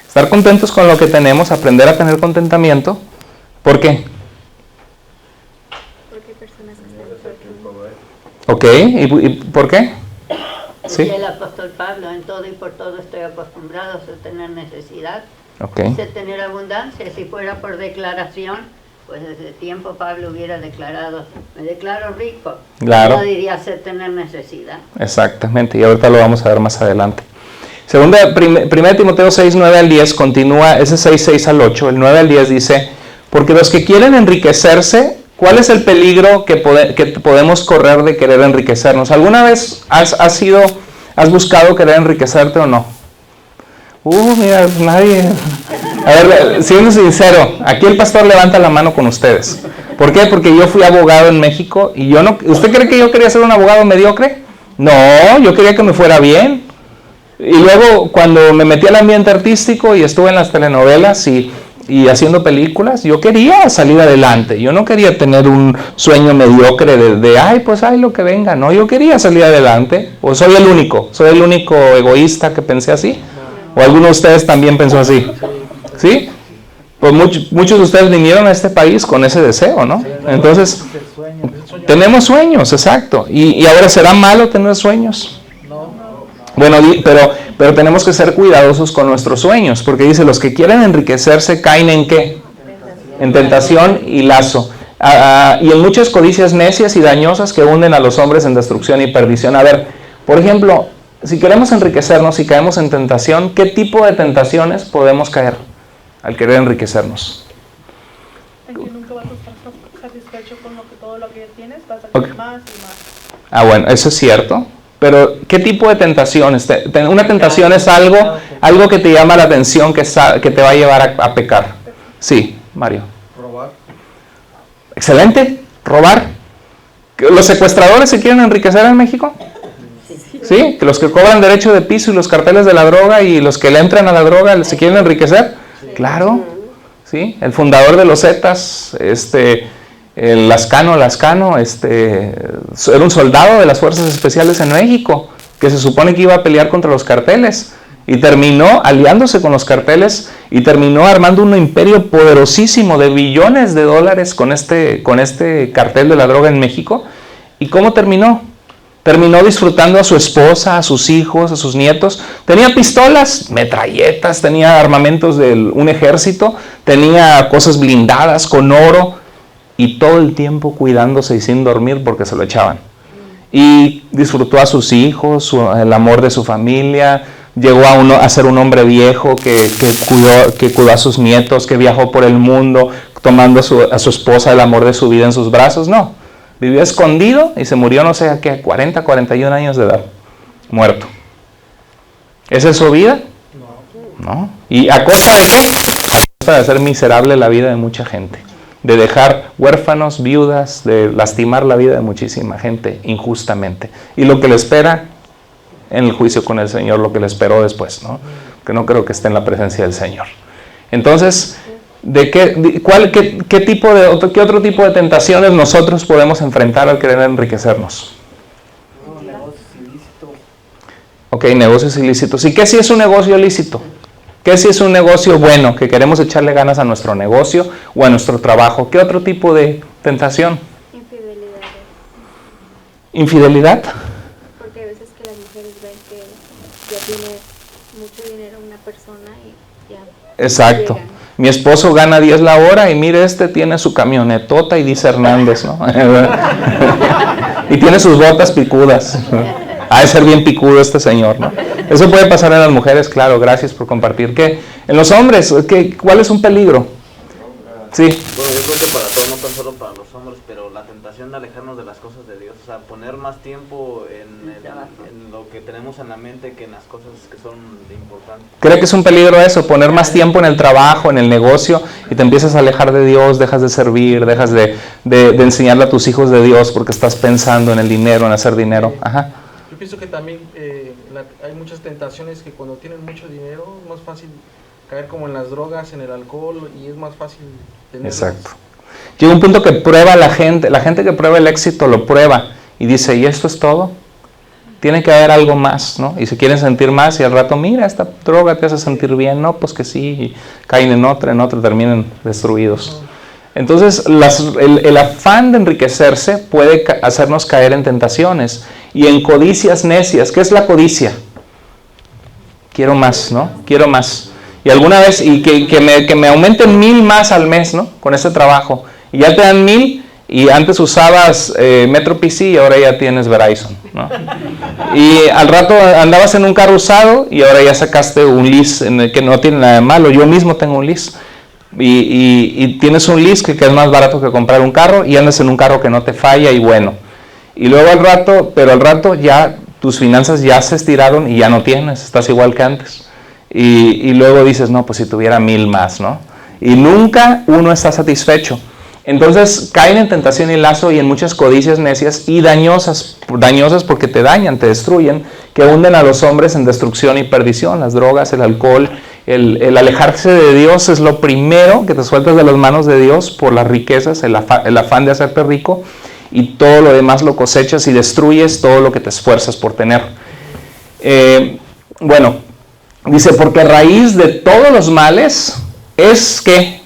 Estar contentos con lo que tenemos, aprender a tener contentamiento. ¿Por qué? Porque hay personas que están Ok, ¿y por qué? ¿Sí? Dice el apóstol Pablo, en todo y por todo estoy acostumbrado a tener necesidad, Okay. sé tener abundancia. Si fuera por declaración, pues desde tiempo Pablo hubiera declarado, me declaro rico. Claro. No diría sé tener necesidad. Exactamente, y ahorita lo vamos a ver más adelante. Primera Timoteo 6, 9 al 10 continúa, ese 6 al 8, el 9 al 10 dice, porque los que quieren enriquecerse, ¿cuál es el peligro que podemos correr de querer enriquecernos? ¿Alguna vez has buscado querer enriquecerte o no? Mira, nadie. A ver, siendo sincero, aquí el pastor levanta la mano con ustedes. ¿Por qué? Porque yo fui abogado en México y yo no. ¿Usted cree que yo quería ser un abogado mediocre? No, yo quería que me fuera bien. Y luego, cuando me metí al ambiente artístico y estuve en las telenovelas y y haciendo películas. Yo quería salir adelante, yo no quería tener un sueño mediocre ay, pues hay lo que venga, no, yo quería salir adelante. ¿O soy el único egoísta que pensé así? ¿O alguno de ustedes también pensó así? ¿Sí? Pues muchos de ustedes vinieron a este país con ese deseo, ¿no? Entonces, tenemos sueños, exacto. ¿Y ahora será malo tener sueños? Bueno, pero tenemos que ser cuidadosos con nuestros sueños, porque dice, los que quieren enriquecerse caen ¿en qué? En tentación y lazo. Y en muchas codicias necias y dañosas que hunden a los hombres en destrucción y perdición. A ver, por ejemplo, si queremos enriquecernos y caemos en tentación, ¿qué tipo de tentaciones podemos caer al querer enriquecernos? En que nunca vas a estar satisfecho con todo lo que ya tienes, vas a querer más y más. Bueno, eso es cierto. Pero, ¿qué tipo de tentaciones? Una tentación es algo que te llama la atención, que te va a llevar a pecar. Sí, Mario. Robar. Excelente, robar. ¿Los secuestradores se quieren enriquecer en México? ¿Sí? ¿Que los que cobran derecho de piso y los carteles de la droga y los que le entran a la droga se quieren enriquecer? Claro. ¿Sí? El fundador de los Zetas, el Lascano, era un soldado de las fuerzas especiales en México, que se supone que iba a pelear contra los carteles, y terminó aliándose con los carteles, y terminó armando un imperio poderosísimo de billones de dólares con este cartel de la droga en México. ¿Y cómo terminó? Terminó disfrutando a su esposa, a sus hijos, a sus nietos. Tenía pistolas, metralletas, tenía armamentos de un ejército, tenía cosas blindadas con oro, y todo el tiempo cuidándose y sin dormir porque se lo echaban. Y disfrutó a sus hijos, el amor de su familia, llegó a ser un hombre viejo que cuidó a sus nietos, que viajó por el mundo tomando a su esposa, el amor de su vida en sus brazos. No, vivió escondido y se murió, no sé a qué, 40, 41 años de edad, muerto. ¿Esa es su vida? No. ¿Y a costa de qué? A costa de hacer miserable la vida de mucha gente, de dejar huérfanos, viudas, de lastimar la vida de muchísima gente injustamente. Y lo que le espera en el juicio con el Señor, lo que le esperó después, ¿no? Que no creo que esté en la presencia del Señor. Entonces, ¿qué otro tipo de tentaciones nosotros podemos enfrentar al querer enriquecernos? Negocios ilícitos. Ok, negocios ilícitos. ¿Y qué si es un negocio ilícito? ¿Qué si es un negocio bueno, que queremos echarle ganas a nuestro negocio o a nuestro trabajo? ¿Qué otro tipo de tentación? Infidelidades. ¿Infidelidad? Porque a veces que las mujeres ven que ya tiene mucho dinero una persona y ya. Exacto. Llegan. Mi esposo gana 10 la hora y mire, tiene su camionetota y dice Hernández, ¿no? Y tiene sus botas picudas. Ha de ser bien picudo este señor, ¿no? Eso puede pasar en las mujeres, claro, gracias por compartir. ¿Qué? En los hombres, ¿cuál es un peligro? Sí. Bueno, yo creo que para todos, no tan solo para los hombres, pero la tentación de alejarnos de las cosas de Dios, o sea, poner más tiempo en lo que tenemos en la mente que en las cosas que son importantes. ¿Cree que es un peligro eso? Poner más tiempo en el trabajo, en el negocio, y te empiezas a alejar de Dios, dejas de servir, dejas de enseñarle a tus hijos de Dios porque estás pensando en el dinero, en hacer dinero. Ajá. Yo pienso que también hay muchas tentaciones que cuando tienen mucho dinero es más fácil caer como en las drogas, en el alcohol, y es más fácil tenerlas. Exacto. Llega un punto que prueba la gente que prueba el éxito lo prueba y dice, ¿y esto es todo? Tiene que haber algo más, ¿no? Y se quieren sentir más y al rato, mira, esta droga te hace sentir bien, no, pues que sí, y caen en otra, terminan destruidos. Entonces, el afán de enriquecerse puede hacernos caer en tentaciones y en codicias necias. ¿Qué es la codicia? Quiero más, ¿no? Quiero más. Y alguna vez, y que me aumenten 1,000 más al mes, ¿no? Con ese trabajo. Y ya te dan 1,000 y antes usabas Metro PC y ahora ya tienes Verizon, ¿no? Y al rato andabas en un carro usado y ahora ya sacaste un lease en el que no tiene nada de malo. Yo mismo tengo un lease. Y tienes un lease que es más barato que comprar un carro y andas en un carro que no te falla y bueno. Y luego al rato ya tus finanzas ya se estiraron y ya no tienes, estás igual que antes. Y luego dices, no, pues si tuviera 1,000 más, ¿no? Y nunca uno está satisfecho. Entonces caen en tentación y lazo y en muchas codicias necias y dañosas porque te dañan, te destruyen, que hunden a los hombres en destrucción y perdición, las drogas, el alcohol El alejarse de Dios es lo primero, que te sueltas de las manos de Dios por las riquezas, el afán de hacerte rico, y todo lo demás lo cosechas y destruyes todo lo que te esfuerzas por tener. Bueno, dice, porque raíz de todos los males es que...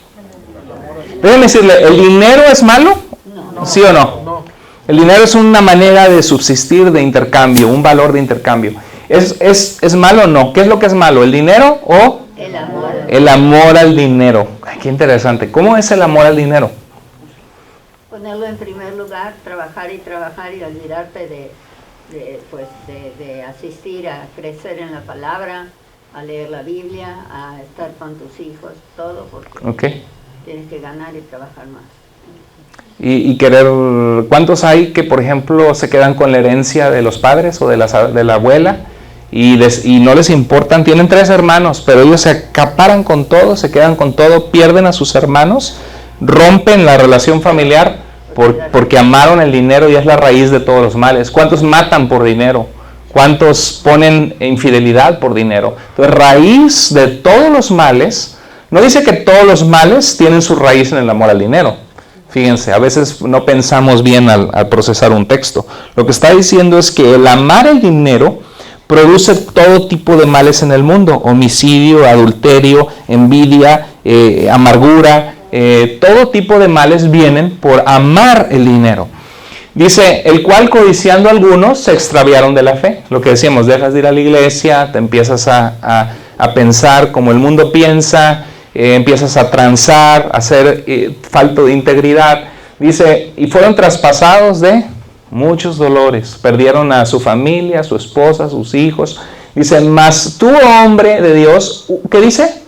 Déjenme decirle, ¿el dinero es malo? No. ¿Sí o no? No. El dinero es una manera de subsistir, de intercambio, un valor de intercambio. ¿Es malo o no? ¿Qué es lo que es malo? ¿El dinero o...? El amor. El amor al dinero. Ay, qué interesante. ¿Cómo es el amor al dinero? Ponerlo en primer lugar, trabajar y olvidarte de asistir a crecer en la palabra, a leer la Biblia, a estar con tus hijos, todo, porque tienes que ganar y trabajar más. Y querer... ¿Cuántos hay que, por ejemplo, se quedan con la herencia de los padres o de la abuela y no les importan? Tienen 3 hermanos, pero ellos se acaparan con todo, se quedan con todo, pierden a sus hermanos, rompen la relación familiar porque amaron el dinero y es la raíz de todos los males. ¿Cuántos matan por dinero? ¿Cuántos ponen infidelidad por dinero? Entonces, raíz de todos los males, no dice que todos los males tienen su raíz en el amor al dinero. Fíjense, a veces no pensamos bien al procesar un texto. Lo que está diciendo es que el amar el dinero produce todo tipo de males en el mundo: homicidio, adulterio, envidia, amargura, todo tipo de males vienen por amar el dinero. Dice, el cual codiciando algunos se extraviaron de la fe. Lo que decíamos, dejas de ir a la iglesia, te empiezas a pensar como el mundo piensa, empiezas a transar, a ser falto de integridad. Dice, y fueron traspasados de muchos dolores, perdieron a su familia, a su esposa, a sus hijos. Dice, mas tú, hombre de Dios, ¿qué dice?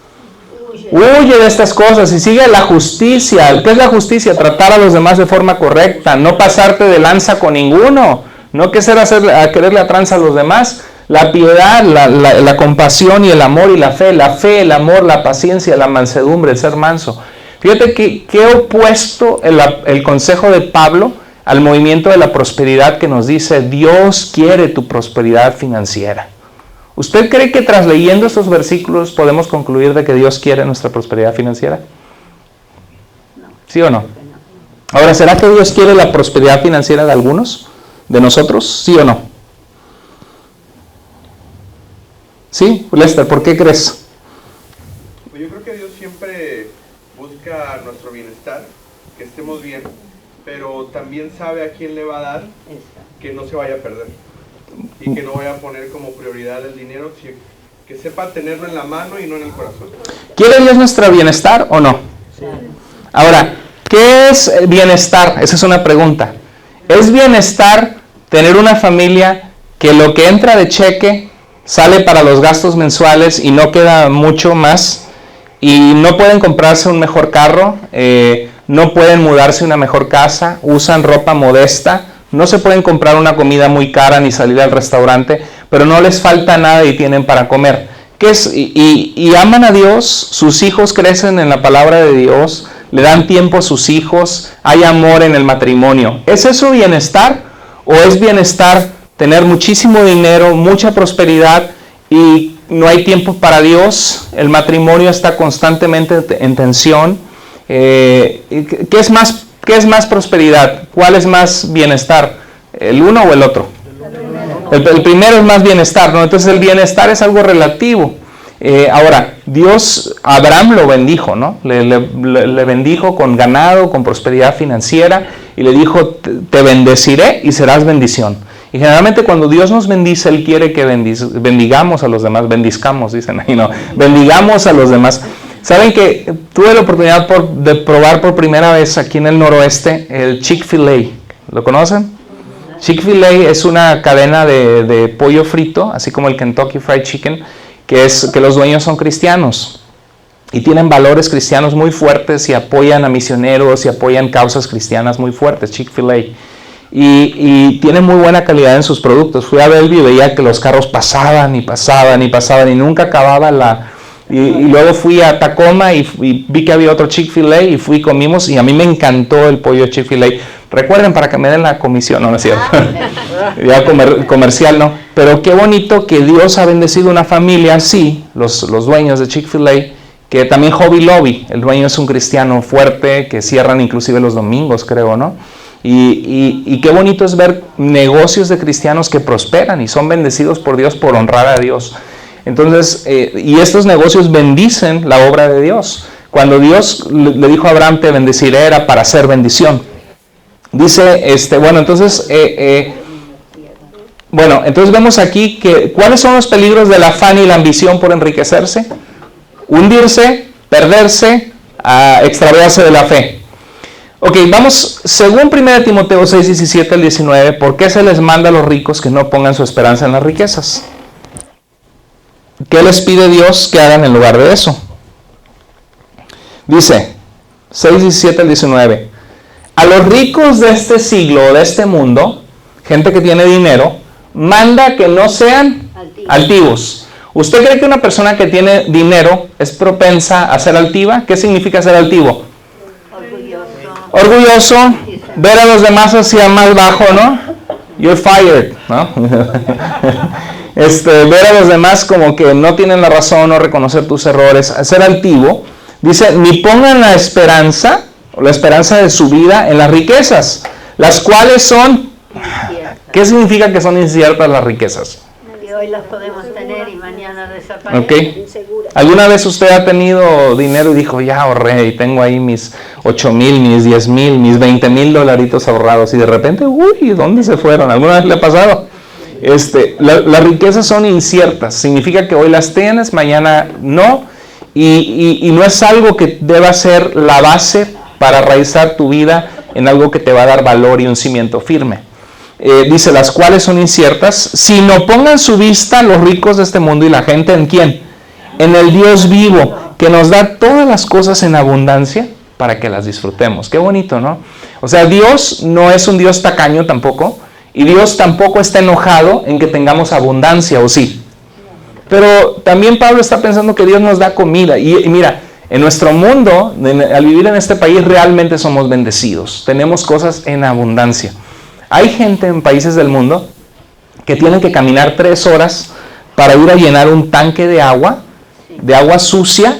Huye de estas cosas y sigue la justicia. ¿Qué es la justicia? Tratar a los demás de forma correcta, no pasarte de lanza con ninguno, no quererle a tranza a los demás. La piedad, la compasión y el amor y la fe, el amor, la paciencia, la mansedumbre, el ser manso. Fíjate qué opuesto el consejo de Pablo al movimiento de la prosperidad que nos dice, Dios quiere tu prosperidad financiera. ¿Usted cree que tras leyendo estos versículos podemos concluir de que Dios quiere nuestra prosperidad financiera? ¿Sí o no? Ahora, ¿será que Dios quiere la prosperidad financiera de algunos? ¿De nosotros? ¿Sí o no? ¿Sí? Lester, ¿por qué crees? Pues yo creo que Dios siempre busca nuestro bienestar, que estemos bien, pero también sabe a quién le va a dar, que no se vaya a perder y que no vaya a poner como prioridad el dinero, que sepa tenerlo en la mano y no en el corazón. ¿Quiere Dios nuestro bienestar o no? Sí. Ahora, ¿qué es bienestar? Esa es una pregunta. ¿Es bienestar tener una familia que lo que entra de cheque sale para los gastos mensuales y no queda mucho más, y no pueden comprarse un mejor carro, no pueden mudarse a una mejor casa, usan ropa modesta, no se pueden comprar una comida muy cara ni salir al restaurante, pero no les falta nada y tienen para comer? ¿Qué es? Y aman a Dios, sus hijos crecen en la palabra de Dios, le dan tiempo a sus hijos, hay amor en el matrimonio. ¿Es eso bienestar? ¿O es bienestar tener muchísimo dinero, mucha prosperidad y no hay tiempo para Dios? El matrimonio está constantemente en tensión. ¿Qué es más prosperidad? ¿Cuál es más bienestar? ¿El uno o el otro? El primero es más bienestar, ¿no? Entonces el bienestar es algo relativo. Ahora, Dios, Abraham lo bendijo, ¿no? Le bendijo con ganado, con prosperidad financiera, y le dijo, te bendeciré y serás bendición. Y generalmente cuando Dios nos bendice, Él quiere que bendigamos a los demás, bendizcamos, dicen ahí, no, bendigamos a los demás. ¿Saben que tuve la oportunidad de probar por primera vez aquí en el noroeste el Chick-fil-A? ¿Lo conocen? Chick-fil-A es una cadena de pollo frito, así como el Kentucky Fried Chicken, que los dueños son cristianos y tienen valores cristianos muy fuertes y apoyan a misioneros y apoyan causas cristianas muy fuertes, Chick-fil-A. Y tiene muy buena calidad en sus productos. Fui a Bellevue y veía que los carros pasaban y pasaban y pasaban y nunca acababa y luego fui a Tacoma y vi que había otro Chick-fil-A y comimos, y a mí me encantó el pollo Chick-fil-A. Recuerden para que me den la comisión, no es cierto. Ya comercial, ¿no? Pero qué bonito que Dios ha bendecido una familia así, los dueños de Chick-fil-A, que también Hobby Lobby, el dueño es un cristiano fuerte, que cierran inclusive los domingos, creo, ¿no? Y qué bonito es ver negocios de cristianos que prosperan y son bendecidos por Dios por honrar a Dios. Entonces, y estos negocios bendicen la obra de Dios. Cuando Dios le dijo a Abraham, te bendeciré, era para hacer bendición. Dice, entonces vemos aquí que ¿cuáles son los peligros del afán y la ambición por enriquecerse? Hundirse, perderse, extraviarse de la fe. Ok, vamos, según 1 Timoteo 6, 17 al 19, ¿por qué se les manda a los ricos que no pongan su esperanza en las riquezas? ¿Qué les pide Dios que hagan en lugar de eso? Dice, 6, 17 al 19, a los ricos de este siglo, de este mundo, gente que tiene dinero, manda que no sean altivos. ¿Usted cree que una persona que tiene dinero es propensa a ser altiva? ¿Qué significa ser altivo? Orgulloso, ver a los demás hacia más bajo, ¿no? You're fired, ¿no? Ver a los demás como que no tienen la razón, no reconocer tus errores, ser altivo. Dice, ni pongan la esperanza de su vida en las riquezas, las cuales son, ¿qué significa que son inciertas las riquezas? Que hoy las podemos tener y mañana desaparecen. Okay. ¿Alguna vez usted ha tenido dinero y dijo, ya ahorré y tengo ahí mis 8,000, mis 10,000, mis 20,000 dolaritos ahorrados y de repente, uy, ¿dónde se fueron? ¿Alguna vez le ha pasado? Las riquezas son inciertas, significa que hoy las tienes, mañana no, y no es algo que deba ser la base para arraizar tu vida en algo que te va a dar valor y un cimiento firme. Dice, las cuales son inciertas, si no pongan su vista los ricos de este mundo y la gente, ¿en quién? En el Dios vivo, que nos da todas las cosas en abundancia para que las disfrutemos. Qué bonito, ¿no? O sea, Dios no es un Dios tacaño tampoco, y Dios tampoco está enojado en que tengamos abundancia, ¿o sí? Pero también Pablo está pensando que Dios nos da comida, y mira, en nuestro mundo, al vivir en este país, realmente somos bendecidos, tenemos cosas en abundancia. Hay gente en países del mundo que tienen que caminar 3 horas para ir a llenar un tanque de agua sucia,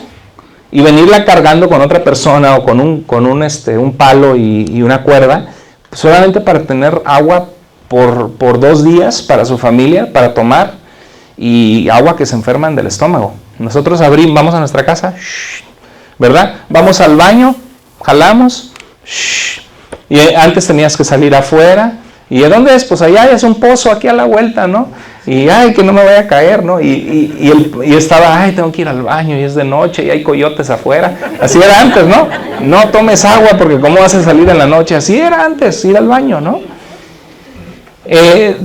y venirla cargando con otra persona o con un palo y una cuerda, solamente para tener agua por 2 días para su familia, para tomar, y agua que se enferman del estómago. Nosotros vamos a nuestra casa, ¿verdad? Vamos al baño, jalamos, y antes tenías que salir afuera. ¿Y de dónde es? Pues allá es un pozo aquí a la vuelta, ¿no? Y ay, que no me vaya a caer, ¿no? Y estaba, ay, tengo que ir al baño y es de noche y hay coyotes afuera. Así era antes, ¿no? No tomes agua porque ¿cómo vas a salir en la noche? Así era antes, ir al baño, ¿no?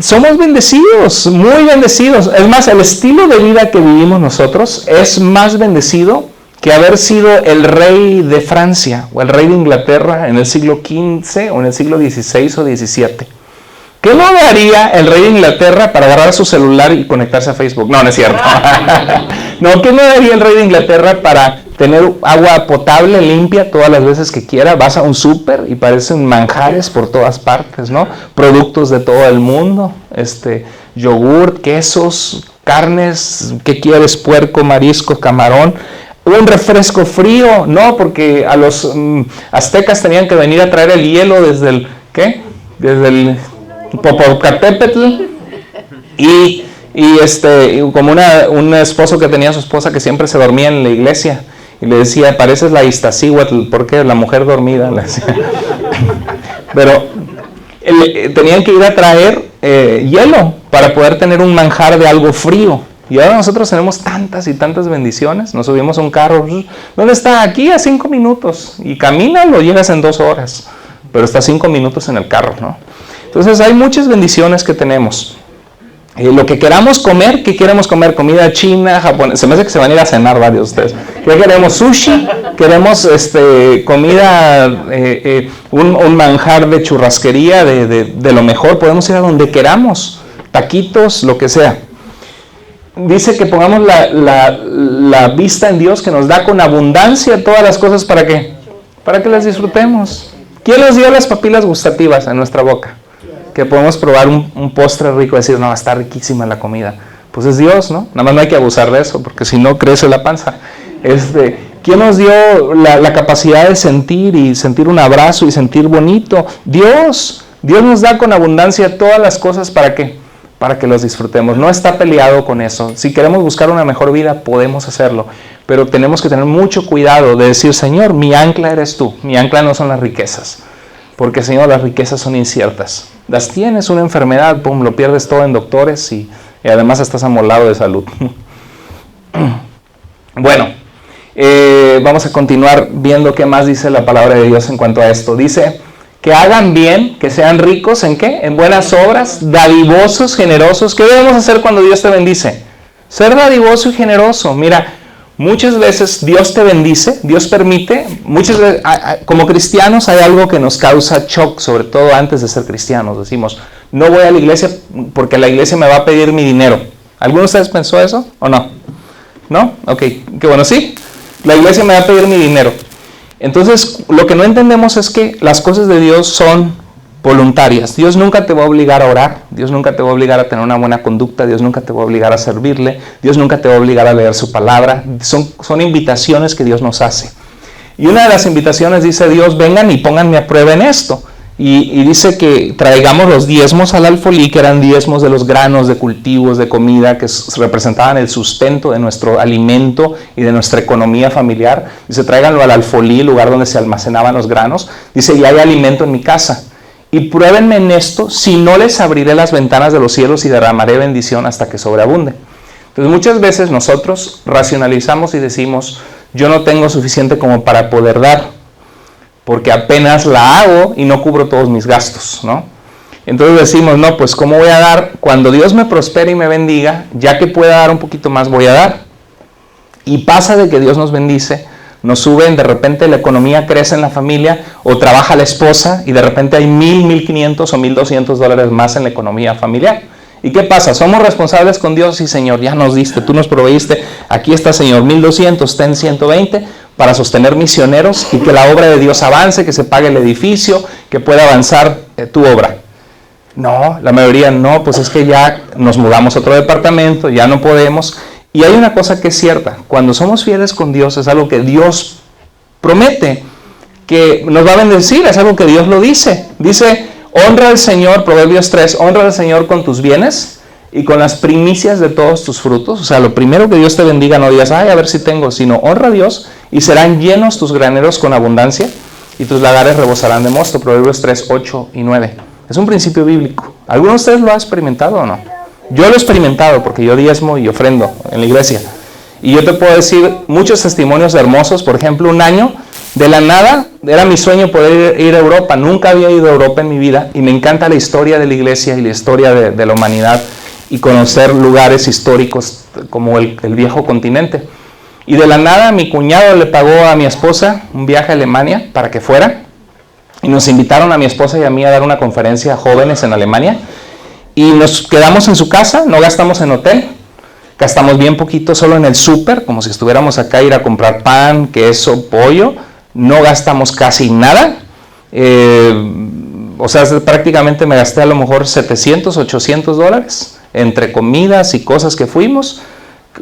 Somos bendecidos, muy bendecidos. Es más, el estilo de vida que vivimos nosotros es más bendecido que haber sido el rey de Francia o el rey de Inglaterra en el siglo XV o en el siglo XVI o XVII. ¿Qué no haría el rey de Inglaterra para agarrar su celular y conectarse a Facebook? No, no es cierto. No, ¿qué no haría el rey de Inglaterra para tener agua potable, limpia, todas las veces que quiera? Vas a un súper y parecen manjares por todas partes, ¿no? Productos de todo el mundo, yogur, quesos, carnes, ¿qué quieres? Puerco, marisco, camarón. Un refresco frío, no, porque a los aztecas tenían que venir a traer el hielo desde el, ¿qué? Desde el Popocatépetl, y como un esposo que tenía a su esposa que siempre se dormía en la iglesia y le decía, pareces la Iztaccíhuatl, porque la mujer dormida, le decía. Pero tenían que ir a traer hielo para poder tener un manjar de algo frío. Y ahora nosotros tenemos tantas y tantas bendiciones. Nos subimos a un carro, ¿dónde está? Aquí a 5 minutos, y caminas, lo llegas en 2 horas, pero está 5 minutos en el carro, ¿no? Entonces hay muchas bendiciones que tenemos. Lo que queramos comer, ¿qué queremos comer? Comida china, japonesa. Se me hace que se van a ir a cenar varios de ustedes. ¿Qué queremos? Sushi. Queremos comida, un manjar de churrasquería, de lo mejor. Podemos ir a donde queramos. Taquitos, lo que sea. Dice que pongamos la vista en Dios, que nos da con abundancia todas las cosas. ¿Para qué? Para que las disfrutemos. ¿Quién nos dio las papilas gustativas en nuestra boca? Que podemos probar un postre rico y decir, no, está riquísima la comida. Pues es Dios, ¿no? Nada más no hay que abusar de eso, porque si no crece la panza. ¿Quién nos dio la capacidad de sentir y sentir un abrazo y sentir bonito? Dios. Dios nos da con abundancia todas las cosas, ¿para qué? Para que los disfrutemos. No está peleado con eso. Si queremos buscar una mejor vida, podemos hacerlo. Pero tenemos que tener mucho cuidado de decir, Señor, mi ancla eres tú. Mi ancla no son las riquezas. Porque, Señor, las riquezas son inciertas. Las tienes, una enfermedad, pum, lo pierdes todo en doctores y además estás amolado de salud. Bueno, vamos a continuar viendo qué más dice la palabra de Dios en cuanto a esto. Dice que hagan bien, que sean ricos, ¿en qué? En buenas obras, dadivosos, generosos. ¿Qué debemos hacer cuando Dios te bendice? Ser dadivoso y generoso. Mira, muchas veces Dios te bendice, Dios permite. Muchas veces, como cristianos hay algo que nos causa shock, sobre todo antes de ser cristianos. Decimos, no voy a la iglesia porque la iglesia me va a pedir mi dinero. ¿Alguno de ustedes pensó eso o no? ¿No? Ok, qué bueno, sí. La iglesia me va a pedir mi dinero. Entonces, lo que no entendemos es que las cosas de Dios son voluntarias. Dios nunca te va a obligar a orar, Dios nunca te va a obligar a tener una buena conducta, Dios nunca te va a obligar a servirle, Dios nunca te va a obligar a leer su palabra. Son invitaciones que Dios nos hace. Y una de las invitaciones dice Dios, vengan y pónganme a prueba en esto. Y dice que traigamos los diezmos al alfolí, que eran diezmos de los granos, de cultivos, de comida, que representaban el sustento de nuestro alimento y de nuestra economía familiar. Dice, tráiganlo al alfolí, lugar donde se almacenaban los granos. Dice, y hay alimento en mi casa. Y pruébenme en esto, si no les abriré las ventanas de los cielos y derramaré bendición hasta que sobreabunde. Entonces muchas veces nosotros racionalizamos y decimos, yo no tengo suficiente como para poder dar, porque apenas la hago y no cubro todos mis gastos, ¿no? Entonces decimos, no, pues ¿cómo voy a dar? Cuando Dios me prospere y me bendiga, ya que pueda dar un poquito más, voy a dar. Y pasa de que Dios nos bendice, nos suben, de repente la economía crece en la familia, o trabaja la esposa, y de repente hay $1,000, $1,500 o $1,200 más en la economía familiar. ¿Y qué pasa? Somos responsables con Dios y Señor, ya nos diste, tú nos proveíste, aquí está Señor, 1,200, ten 120, para sostener misioneros y que la obra de Dios avance, que se pague el edificio, que pueda avanzar tu obra. No, la mayoría no, pues es que ya nos mudamos a otro departamento, ya no podemos. Y hay una cosa que es cierta, cuando somos fieles con Dios es algo que Dios promete, que nos va a bendecir, es algo que Dios lo dice. Dice, honra al Señor, Proverbios 3, honra al Señor con tus bienes y con las primicias de todos tus frutos. O sea, lo primero que Dios te bendiga, no digas, ay, a ver si tengo, sino honra a Dios y serán llenos tus graneros con abundancia y tus lagares rebosarán de mosto. Proverbios 3, 8 y 9. Es un principio bíblico. ¿Alguno de ustedes lo ha experimentado o no? Yo lo he experimentado porque yo diezmo y ofrendo en la iglesia. Y yo te puedo decir muchos testimonios hermosos. Por ejemplo, un año, de la nada, era mi sueño poder ir a Europa. Nunca había ido a Europa en mi vida y me encanta la historia de la iglesia y la historia de la humanidad y conocer lugares históricos como el viejo continente. Y de la nada mi cuñado le pagó a mi esposa un viaje a Alemania para que fuera. Y nos invitaron a mi esposa y a mí a dar una conferencia a jóvenes en Alemania. Y nos quedamos en su casa, no gastamos en hotel. Gastamos bien poquito solo en el súper, como si estuviéramos acá a ir a comprar pan, queso, pollo. No gastamos casi nada. O sea, prácticamente me gasté a lo mejor $700, $800 entre comidas y cosas que fuimos.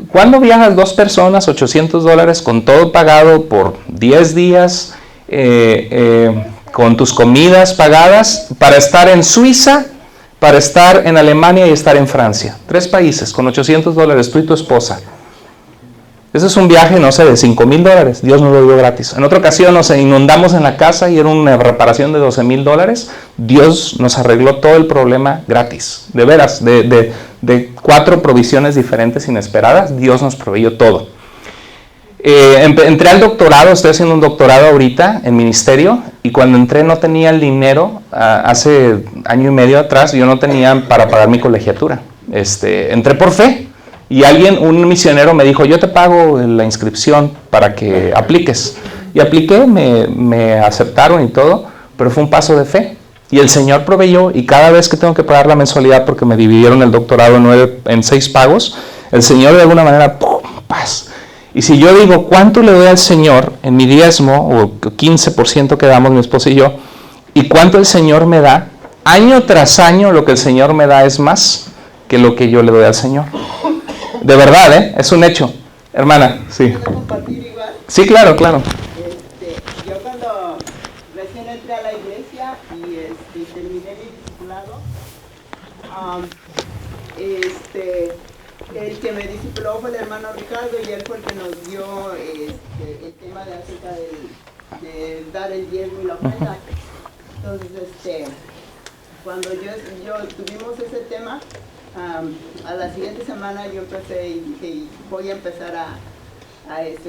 ¿Cuándo viajas 2 personas, $800 con todo pagado por 10 días, con tus comidas pagadas, para estar en Suiza, para estar en Alemania y estar en Francia? 3 países con $800, tú y tu esposa. Ese es un viaje, no sé, de $5,000. Dios nos lo dio gratis. En otra ocasión nos inundamos en la casa y era una reparación de $12,000. Dios nos arregló todo el problema gratis. De veras, de 4 provisiones diferentes inesperadas, Dios nos proveyó todo. Entré al doctorado, estoy haciendo un doctorado ahorita en ministerio, y cuando entré no tenía el dinero. Hace 1.5 años atrás yo no tenía para pagar mi colegiatura. Entré por fe. Y un misionero me dijo, yo te pago la inscripción para que apliques. Y apliqué, me aceptaron y todo, pero fue un paso de fe. Y el Señor proveyó, y cada vez que tengo que pagar la mensualidad, porque me dividieron el doctorado en 6 pagos, el Señor de alguna manera, ¡pum!, paz. Y si yo digo, ¿cuánto le doy al Señor en mi diezmo, o 15% que damos mi esposa y yo, y cuánto el Señor me da, año tras año lo que el Señor me da es más que lo que yo le doy al Señor. De verdad, es un hecho. Hermana, sí. ¿Puedo compartir igual? Sí, claro, claro. Yo cuando recién entré a la iglesia y terminé mi discipulado, el que me discipuló fue el hermano Ricardo y él fue el que nos dio el tema de acerca de dar el diezmo y la ofrenda. Entonces, cuando yo tuvimos ese tema, a la siguiente semana yo empecé y dije, voy a empezar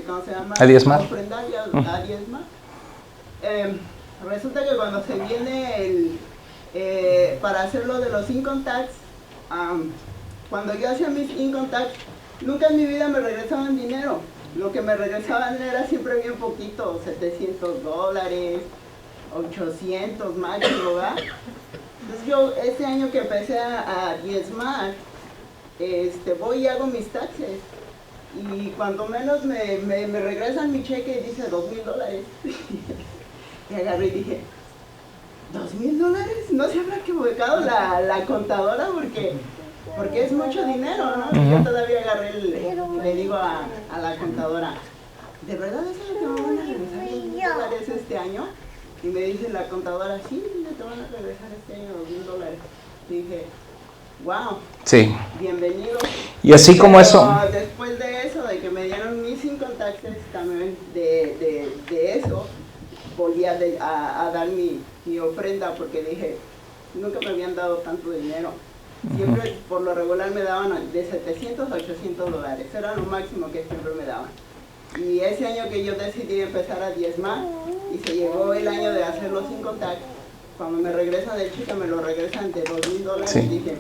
¿cómo se llama? A diezmar. A ofrendar y a diezmar. Resulta que cuando se viene para hacerlo de los income tax, cuando yo hacía mis income tax, nunca en mi vida me regresaban dinero. Lo que me regresaban era siempre bien poquito, $700, 800 máximo, ¿verdad? Entonces yo, este año que empecé a diezmar, voy y hago mis taxes. Y cuando menos me regresan mi cheque y dice $2,000. Y agarré y dije, $2,000, no se habrá equivocado la contadora porque es mucho dinero, ¿no? Y yo todavía agarré le digo a la contadora, ¿de verdad eso es lo que me van a regresar $2,000 este año? Y me dice la contadora, sí, te van a regresar este año $2,000. Y dije, wow, sí, bienvenido. Y así como eso. Después de eso, de que me dieron mis income taxes, también de eso, volví a dar mi ofrenda porque dije, nunca me habían dado tanto dinero. Siempre, por lo regular, me daban de $700 a $800. Era lo máximo que siempre me daban. Y ese año que yo decidí empezar a diezmar, y se llegó el año de hacer los income tax, cuando me regresan del cheque, me lo regresan de $2,000. Sí. Y dije,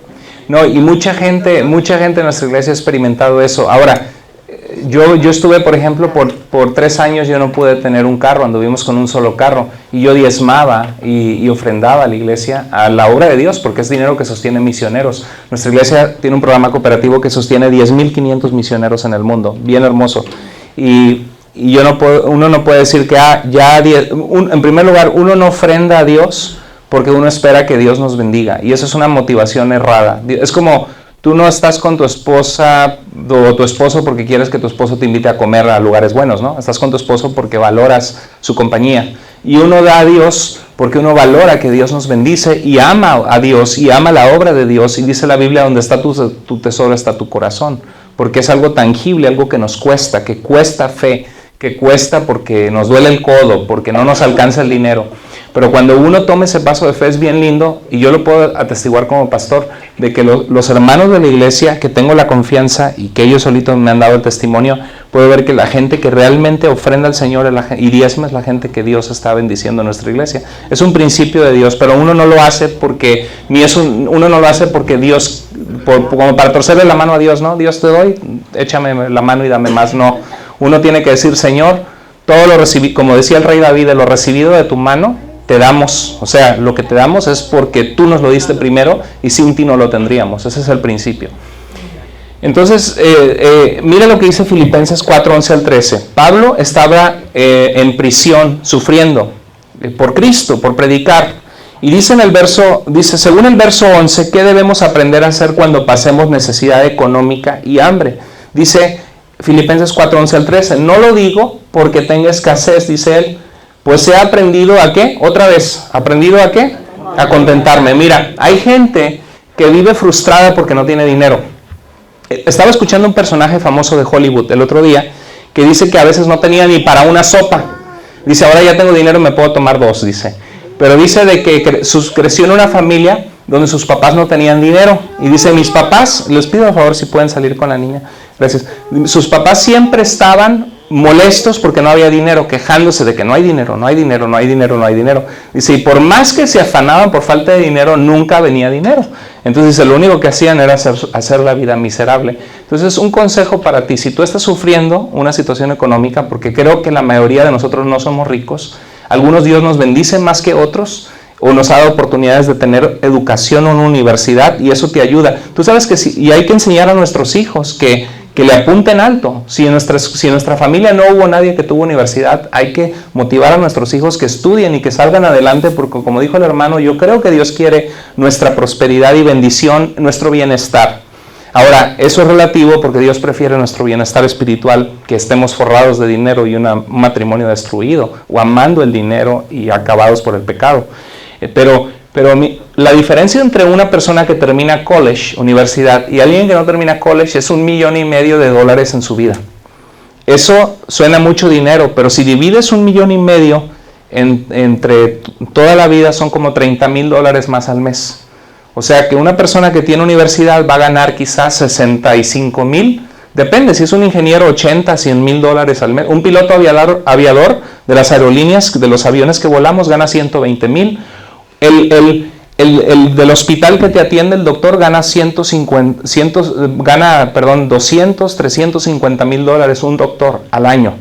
no, y mucha gente en nuestra iglesia ha experimentado eso. Ahora, yo estuve, por ejemplo, por 3 años yo no pude tener un carro, anduvimos con un solo carro, y yo diezmaba y ofrendaba a la iglesia, a la obra de Dios, porque es dinero que sostiene misioneros. Nuestra iglesia tiene un programa cooperativo que sostiene 10,500 misioneros en el mundo, bien hermoso. Y uno no puede decir que en primer lugar, uno no ofrenda a Dios porque uno espera que Dios nos bendiga, y eso es una motivación errada. Es como tú no estás con tu esposa o tu esposo porque quieres que tu esposo te invite a comer a lugares buenos, ¿no? Estás con tu esposo porque valoras su compañía, y uno da a Dios porque uno valora que Dios nos bendice y ama a Dios y ama la obra de Dios, y dice la Biblia, donde está tu tesoro está tu corazón, porque es algo tangible, algo que nos cuesta, que cuesta fe, que cuesta porque nos duele el codo, porque no nos alcanza el dinero. Pero cuando uno toma ese paso de fe es bien lindo, y yo lo puedo atestiguar como pastor, de que los hermanos de la iglesia, que tengo la confianza y que ellos solitos me han dado el testimonio, puedo ver que la gente que realmente ofrenda al Señor y diezma es la gente que Dios está bendiciendo en nuestra iglesia. Es un principio de Dios, pero uno no lo hace porque Dios, como para torcerle la mano a Dios, ¿no? Dios, te doy, échame la mano y dame más. No, uno tiene que decir, Señor, todo lo recibí, como decía el rey David, de lo recibido de tu mano te damos. O sea, lo que te damos es porque tú nos lo diste primero, y sin ti no lo tendríamos. Ese es el principio. Entonces, mira lo que dice Filipenses 4:11 al 13. Pablo estaba en prisión sufriendo por Cristo, por predicar. Y dice según el verso 11, ¿qué debemos aprender a hacer cuando pasemos necesidad económica y hambre? Dice Filipenses 4:11 al 13, no lo digo porque tenga escasez, dice él, pues he aprendido ¿a qué? Otra vez, ¿aprendido a qué? A contentarme. Mira, hay gente que vive frustrada porque no tiene dinero. Estaba escuchando un personaje famoso de Hollywood el otro día que dice que a veces no tenía ni para una sopa. Dice, ahora ya tengo dinero y me puedo tomar 2, dice. Pero dice de que creció en una familia donde sus papás no tenían dinero. Y dice, mis papás, les pido por favor si pueden salir con la niña. Gracias. Sus papás siempre estaban molestos porque no había dinero, quejándose de que no hay dinero, no hay dinero, no hay dinero, no hay dinero. Dice, y por más que se afanaban por falta de dinero, nunca venía dinero. Entonces dice, lo único que hacían era hacer la vida miserable. Entonces, un consejo para ti, si tú estás sufriendo una situación económica, porque creo que la mayoría de nosotros no somos ricos, algunos Dios nos bendice más que otros, o nos ha dado oportunidades de tener educación en una universidad, y eso te ayuda. Tú sabes que y hay que enseñar a nuestros hijos que que le apunten alto. Si en nuestra familia no hubo nadie que tuvo universidad, hay que motivar a nuestros hijos que estudien y que salgan adelante, porque como dijo el hermano, yo creo que Dios quiere nuestra prosperidad y bendición, nuestro bienestar. Ahora, eso es relativo porque Dios prefiere nuestro bienestar espiritual que estemos forrados de dinero y un matrimonio destruido, o amando el dinero y acabados por el pecado. Pero la diferencia entre una persona que termina college, universidad, y alguien que no termina college es $1,5 millones en su vida. Eso suena mucho dinero, pero si divides $1,5 millones entre toda la vida son como $30,000 más al mes. O sea que una persona que tiene universidad va a ganar quizás $65,000, depende, si es un ingeniero $80,000, $100,000 al mes. Un piloto aviador de las aerolíneas, de los aviones que volamos, gana $120,000. El del hospital que te atiende el doctor gana $200,000-350,000 un doctor al año,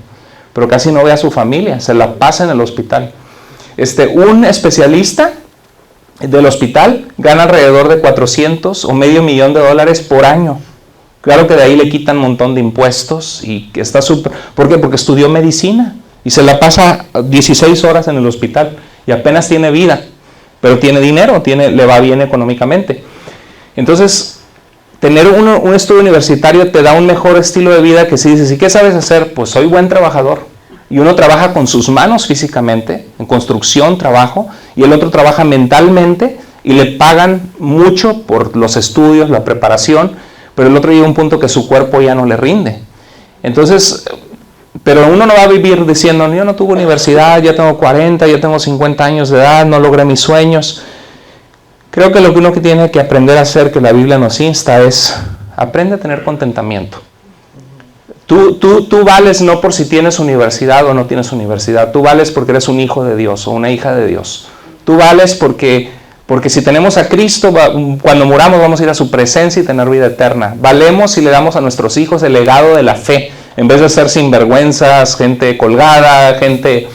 pero casi no ve a su familia, se la pasa en el hospital. Un especialista del hospital gana alrededor de $400,000 o $500,000 por año. Claro que de ahí le quitan un montón de impuestos y que está súper. ¿Por qué? Porque estudió medicina y se la pasa 16 horas en el hospital y apenas tiene vida, pero tiene dinero, le va bien económicamente. Entonces, tener un estudio universitario te da un mejor estilo de vida que si dices, ¿y qué sabes hacer? Pues soy buen trabajador. Y uno trabaja con sus manos físicamente, en construcción, trabajo, y el otro trabaja mentalmente y le pagan mucho por los estudios, la preparación, pero el otro llega a un punto que su cuerpo ya no le rinde. Entonces, pero uno no va a vivir diciendo, yo no tuve universidad, ya tengo 40, ya tengo 50 años de edad, no logré mis sueños. Creo que lo que uno tiene que aprender a hacer, que la Biblia nos insta, es aprende a tener contentamiento. Tú vales no por si tienes universidad o no tienes universidad. Tú vales porque eres un hijo de Dios o una hija de Dios. Tú vales porque si tenemos a Cristo, cuando muramos vamos a ir a su presencia y tener vida eterna. Valemos si le damos a nuestros hijos el legado de la fe, en vez de ser sinvergüenzas, gente colgada, gente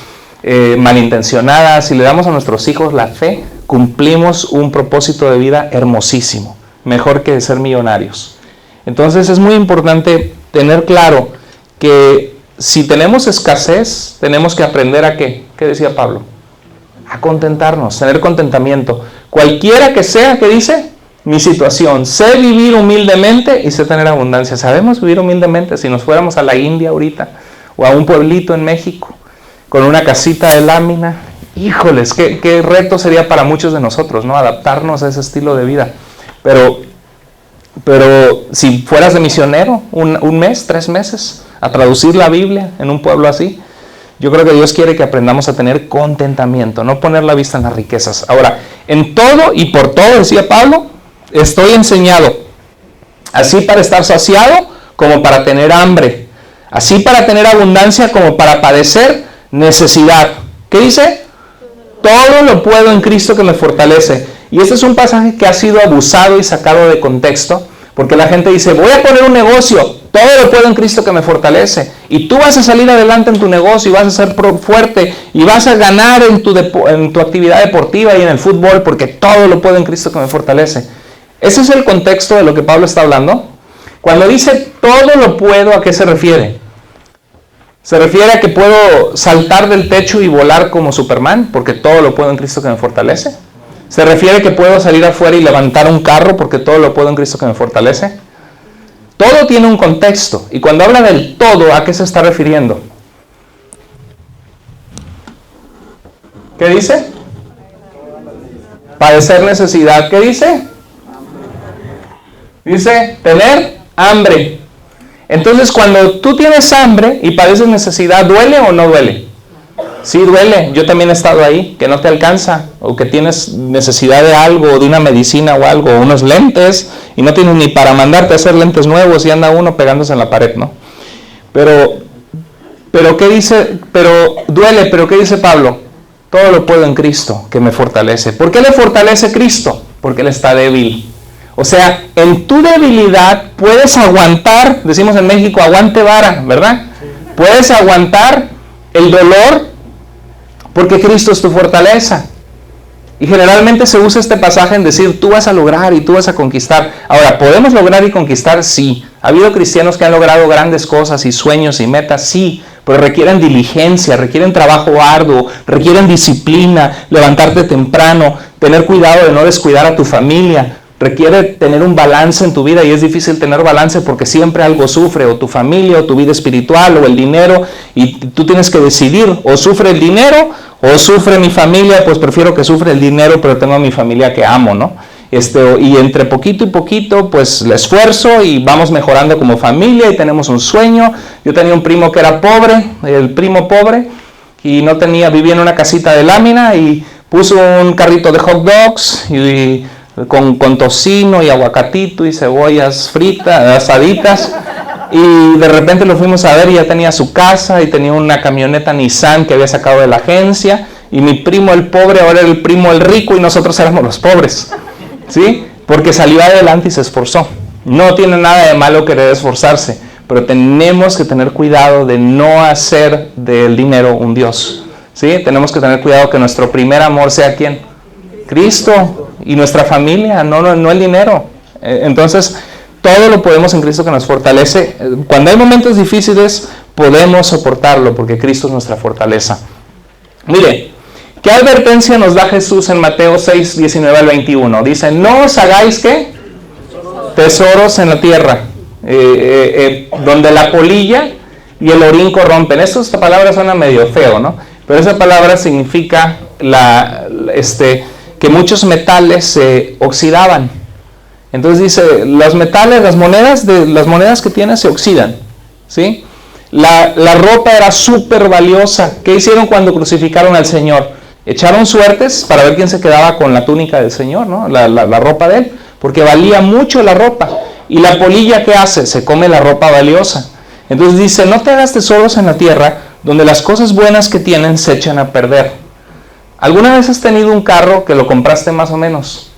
malintencionada. Si le damos a nuestros hijos la fe, cumplimos un propósito de vida hermosísimo, mejor que ser millonarios. Entonces es muy importante tener claro que si tenemos escasez, tenemos que aprender a ¿qué? ¿Qué decía Pablo? A contentarnos, tener contentamiento. Cualquiera que sea, ¿qué dice? Mi situación. Sé vivir humildemente y sé tener abundancia. ¿Sabemos vivir humildemente? Si nos fuéramos a la India ahorita, o a un pueblito en México, con una casita de lámina, híjoles, qué reto sería para muchos de nosotros, ¿no? Adaptarnos a ese estilo de vida. Pero si fueras de misionero, un mes, 3 meses, a traducir la Biblia en un pueblo así, yo creo que Dios quiere que aprendamos a tener contentamiento, no poner la vista en las riquezas. Ahora, en todo y por todo, decía Pablo, estoy enseñado, así para estar saciado como para tener hambre, así para tener abundancia como para padecer necesidad. ¿Qué dice? Todo lo puedo en Cristo que me fortalece. Y este es un pasaje que ha sido abusado y sacado de contexto, porque la gente dice, voy a poner un negocio, todo lo puedo en Cristo que me fortalece, y tú vas a salir adelante en tu negocio, y vas a ser fuerte, y vas a ganar en tu actividad deportiva y en el fútbol, porque todo lo puedo en Cristo que me fortalece. Ese es el contexto de lo que Pablo está hablando. Cuando dice todo lo puedo, ¿a qué se refiere? ¿Se refiere a que puedo saltar del techo y volar como Superman, porque todo lo puedo en Cristo que me fortalece? ¿Se refiere que puedo salir afuera y levantar un carro porque todo lo puedo en Cristo que me fortalece? Todo tiene un contexto. Y cuando habla del todo, ¿a qué se está refiriendo? ¿Qué dice? Padecer necesidad. ¿Qué dice? Dice tener hambre. Entonces, cuando tú tienes hambre y padeces necesidad, ¿duele o no duele? Sí, duele. Yo también he estado ahí, que no te alcanza, o que tienes necesidad de algo, de una medicina o algo, o unos lentes, y no tienes ni para mandarte a hacer lentes nuevos y anda uno pegándose en la pared, ¿no? Pero ¿qué dice? Pero duele, pero ¿qué dice Pablo? Todo lo puedo en Cristo, que me fortalece. ¿Por qué le fortalece Cristo? Porque Él está débil. O sea, en tu debilidad puedes aguantar, decimos en México, aguante vara, ¿verdad? Puedes aguantar el dolor, porque Cristo es tu fortaleza. Y generalmente se usa este pasaje en decir, tú vas a lograr y tú vas a conquistar. Ahora, ¿podemos lograr y conquistar? Sí. Ha habido cristianos que han logrado grandes cosas y sueños y metas, sí, pero requieren diligencia, requieren trabajo arduo, requieren disciplina, levantarte temprano, tener cuidado de no descuidar a tu familia. Requiere tener un balance en tu vida, y es difícil tener balance porque siempre algo sufre, o tu familia, o tu vida espiritual, o el dinero, y tú tienes que decidir, o sufre el dinero, o sufre mi familia. Pues prefiero que sufre el dinero, pero tengo a mi familia que amo, ¿no? Y entre poquito y poquito, pues le esfuerzo y vamos mejorando como familia y tenemos un sueño. Yo tenía un primo que era pobre, el primo pobre, y no tenía, vivía en una casita de lámina y puso un carrito de hot dogs y con tocino y aguacatito y cebollas fritas, asaditas, y de repente lo fuimos a ver y ya tenía su casa y tenía una camioneta Nissan que había sacado de la agencia, y mi primo el pobre ahora era el primo el rico y nosotros éramos los pobres, ¿sí? Porque salió adelante y se esforzó. No tiene nada de malo querer esforzarse, pero tenemos que tener cuidado de no hacer del dinero un Dios, ¿sí? Tenemos que tener cuidado que nuestro primer amor sea ¿quién? Cristo. Y nuestra familia, no el dinero. Entonces, todo lo podemos en Cristo que nos fortalece. Cuando hay momentos difíciles, podemos soportarlo porque Cristo es nuestra fortaleza. Mire, ¿qué advertencia nos da Jesús en Mateo 6, 19 al 21? Dice, no os hagáis, ¿qué? Tesoros en la tierra, donde la polilla y el orín corrompen. Esta palabra suena medio feo, ¿no? Pero esa palabra significa que muchos metales se oxidaban. Entonces dice, los metales, las monedas que tienes se oxidan, ¿sí? La ropa era súper valiosa. ¿Qué hicieron cuando crucificaron al Señor? Echaron suertes para ver quién se quedaba con la túnica del Señor, ¿no? La ropa de Él, porque valía mucho la ropa. Y la polilla, ¿qué hace? Se come la ropa valiosa. Entonces dice, no te hagas tesoros en la tierra, donde las cosas buenas que tienen se echan a perder. ¿Alguna vez has tenido un carro que lo compraste más o menos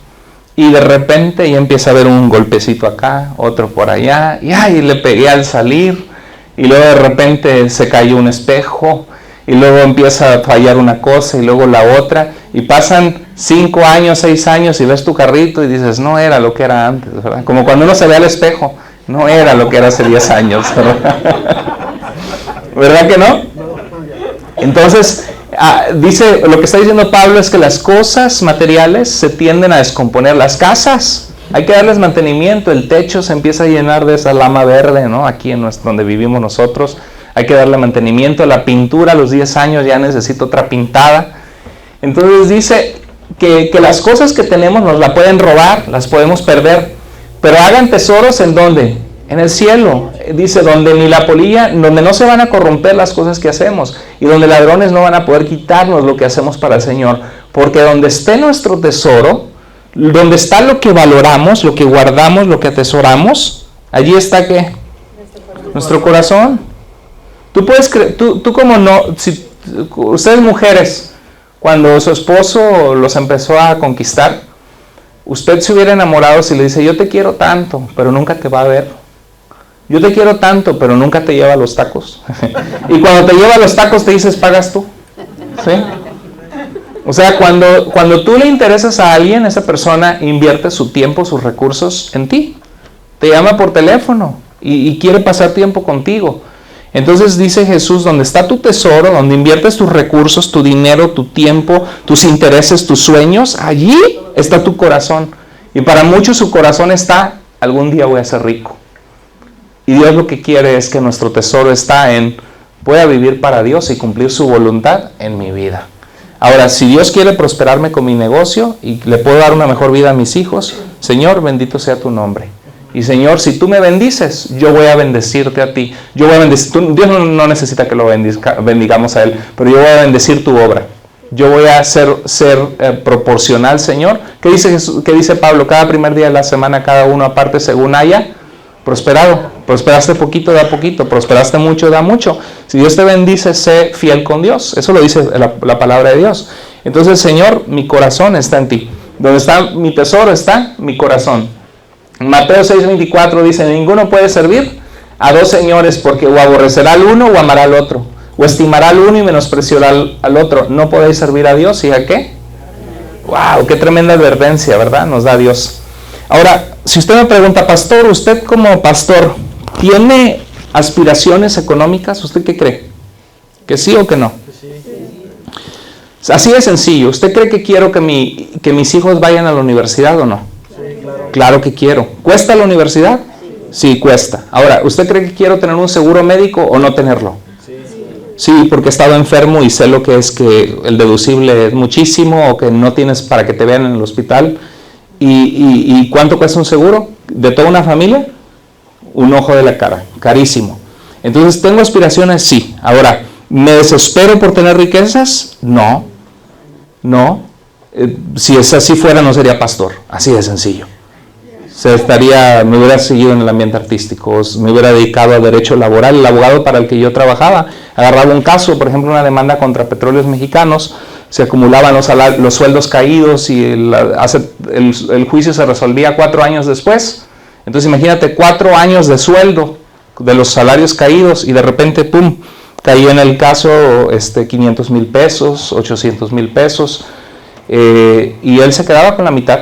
y de repente ya empieza a haber un golpecito acá, otro por allá, y le pegué al salir, y luego de repente se cayó un espejo, y luego empieza a fallar una cosa y luego la otra, y pasan 5 años, 6 años y ves tu carrito y dices, no era lo que era antes, ¿verdad? Como cuando uno se ve al espejo, no era lo que era hace 10 años, ¿verdad? ¿Verdad que no? Entonces, dice, lo que está diciendo Pablo es que las cosas materiales se tienden a descomponer. Las casas, hay que darles mantenimiento. El techo se empieza a llenar de esa lama verde, ¿no? Aquí donde vivimos nosotros, hay que darle mantenimiento. La pintura a los 10 años ya necesita otra pintada. Entonces dice que las cosas que tenemos nos la pueden robar, las podemos perder, pero hagan tesoros ¿en dónde? En el cielo. Dice, donde ni la polilla, donde no se van a corromper las cosas que hacemos, y donde ladrones no van a poder quitarnos lo que hacemos para el Señor. Porque donde esté nuestro tesoro, donde está lo que valoramos, lo que guardamos, lo que atesoramos, allí está ¿qué? Nuestro corazón. Tú puedes creer, tú como no, si ustedes mujeres, cuando su esposo los empezó a conquistar, usted se hubiera enamorado si le dice, yo te quiero tanto, pero nunca te va a ver. Yo te quiero tanto, pero nunca te lleva a los tacos. Y cuando te lleva a los tacos te dices, pagas tú. ¿Sí? O sea, cuando tú le interesas a alguien, esa persona invierte su tiempo, sus recursos en ti. Te llama por teléfono y quiere pasar tiempo contigo. Entonces dice Jesús, donde está tu tesoro, donde inviertes tus recursos, tu dinero, tu tiempo, tus intereses, tus sueños, allí está tu corazón. Y para muchos su corazón está, algún día voy a ser rico. Y Dios lo que quiere es que nuestro tesoro está en, voy a vivir para Dios y cumplir su voluntad en mi vida. Ahora, si Dios quiere prosperarme con mi negocio y le puedo dar una mejor vida a mis hijos, Señor, bendito sea tu nombre. Y Señor, si tú me bendices, yo voy a bendecirte a ti. Yo voy a bendecir, Dios no necesita que lo bendigamos a Él, pero yo voy a bendecir tu obra. Yo voy a ser proporcional, Señor. ¿Qué dice Pablo? Cada primer día de la semana, cada uno aparte según haya prosperado. Prosperaste poquito, da poquito. Prosperaste mucho, da mucho. Si Dios te bendice, sé fiel con Dios. Eso lo dice la palabra de Dios. Entonces, Señor, mi corazón está en ti. Donde está mi tesoro está mi corazón. Mateo 6:24 dice, ninguno puede servir a dos señores, porque o aborrecerá al uno o amará al otro, o estimará al uno y menospreciará al otro. No podéis servir a Dios y a qué. ¡Wow! ¡Qué tremenda advertencia!, ¿verdad? Nos da Dios. Ahora, si usted me pregunta, pastor, usted como pastor, ¿tiene aspiraciones económicas? ¿Usted qué cree? ¿Que sí o que no? Así de sencillo. ¿Usted cree que quiero que mis hijos vayan a la universidad o no? Sí, claro. Claro que quiero. ¿Cuesta la universidad? Sí, cuesta. Ahora, ¿usted cree que quiero tener un seguro médico o no tenerlo? Sí, porque he estado enfermo y sé lo que es que el deducible es muchísimo o que no tienes para que te vean en el hospital. ¿Y cuánto cuesta un seguro de toda una familia? Un ojo de la cara, carísimo. Entonces, ¿tengo aspiraciones? Sí. Ahora, ¿me desespero por tener riquezas? No. Si es así fuera, no sería pastor. Así de sencillo. Me hubiera seguido en el ambiente artístico, me hubiera dedicado a derecho laboral. El abogado para el que yo trabajaba agarraba un caso, por ejemplo, una demanda contra Petróleos Mexicanos, se acumulaban los sueldos caídos y el juicio se resolvía 4 años después. Entonces imagínate 4 años de sueldo de los salarios caídos y de repente, ¡pum!, cayó en el caso 500,000 pesos, 800,000 pesos, y él se quedaba con la mitad.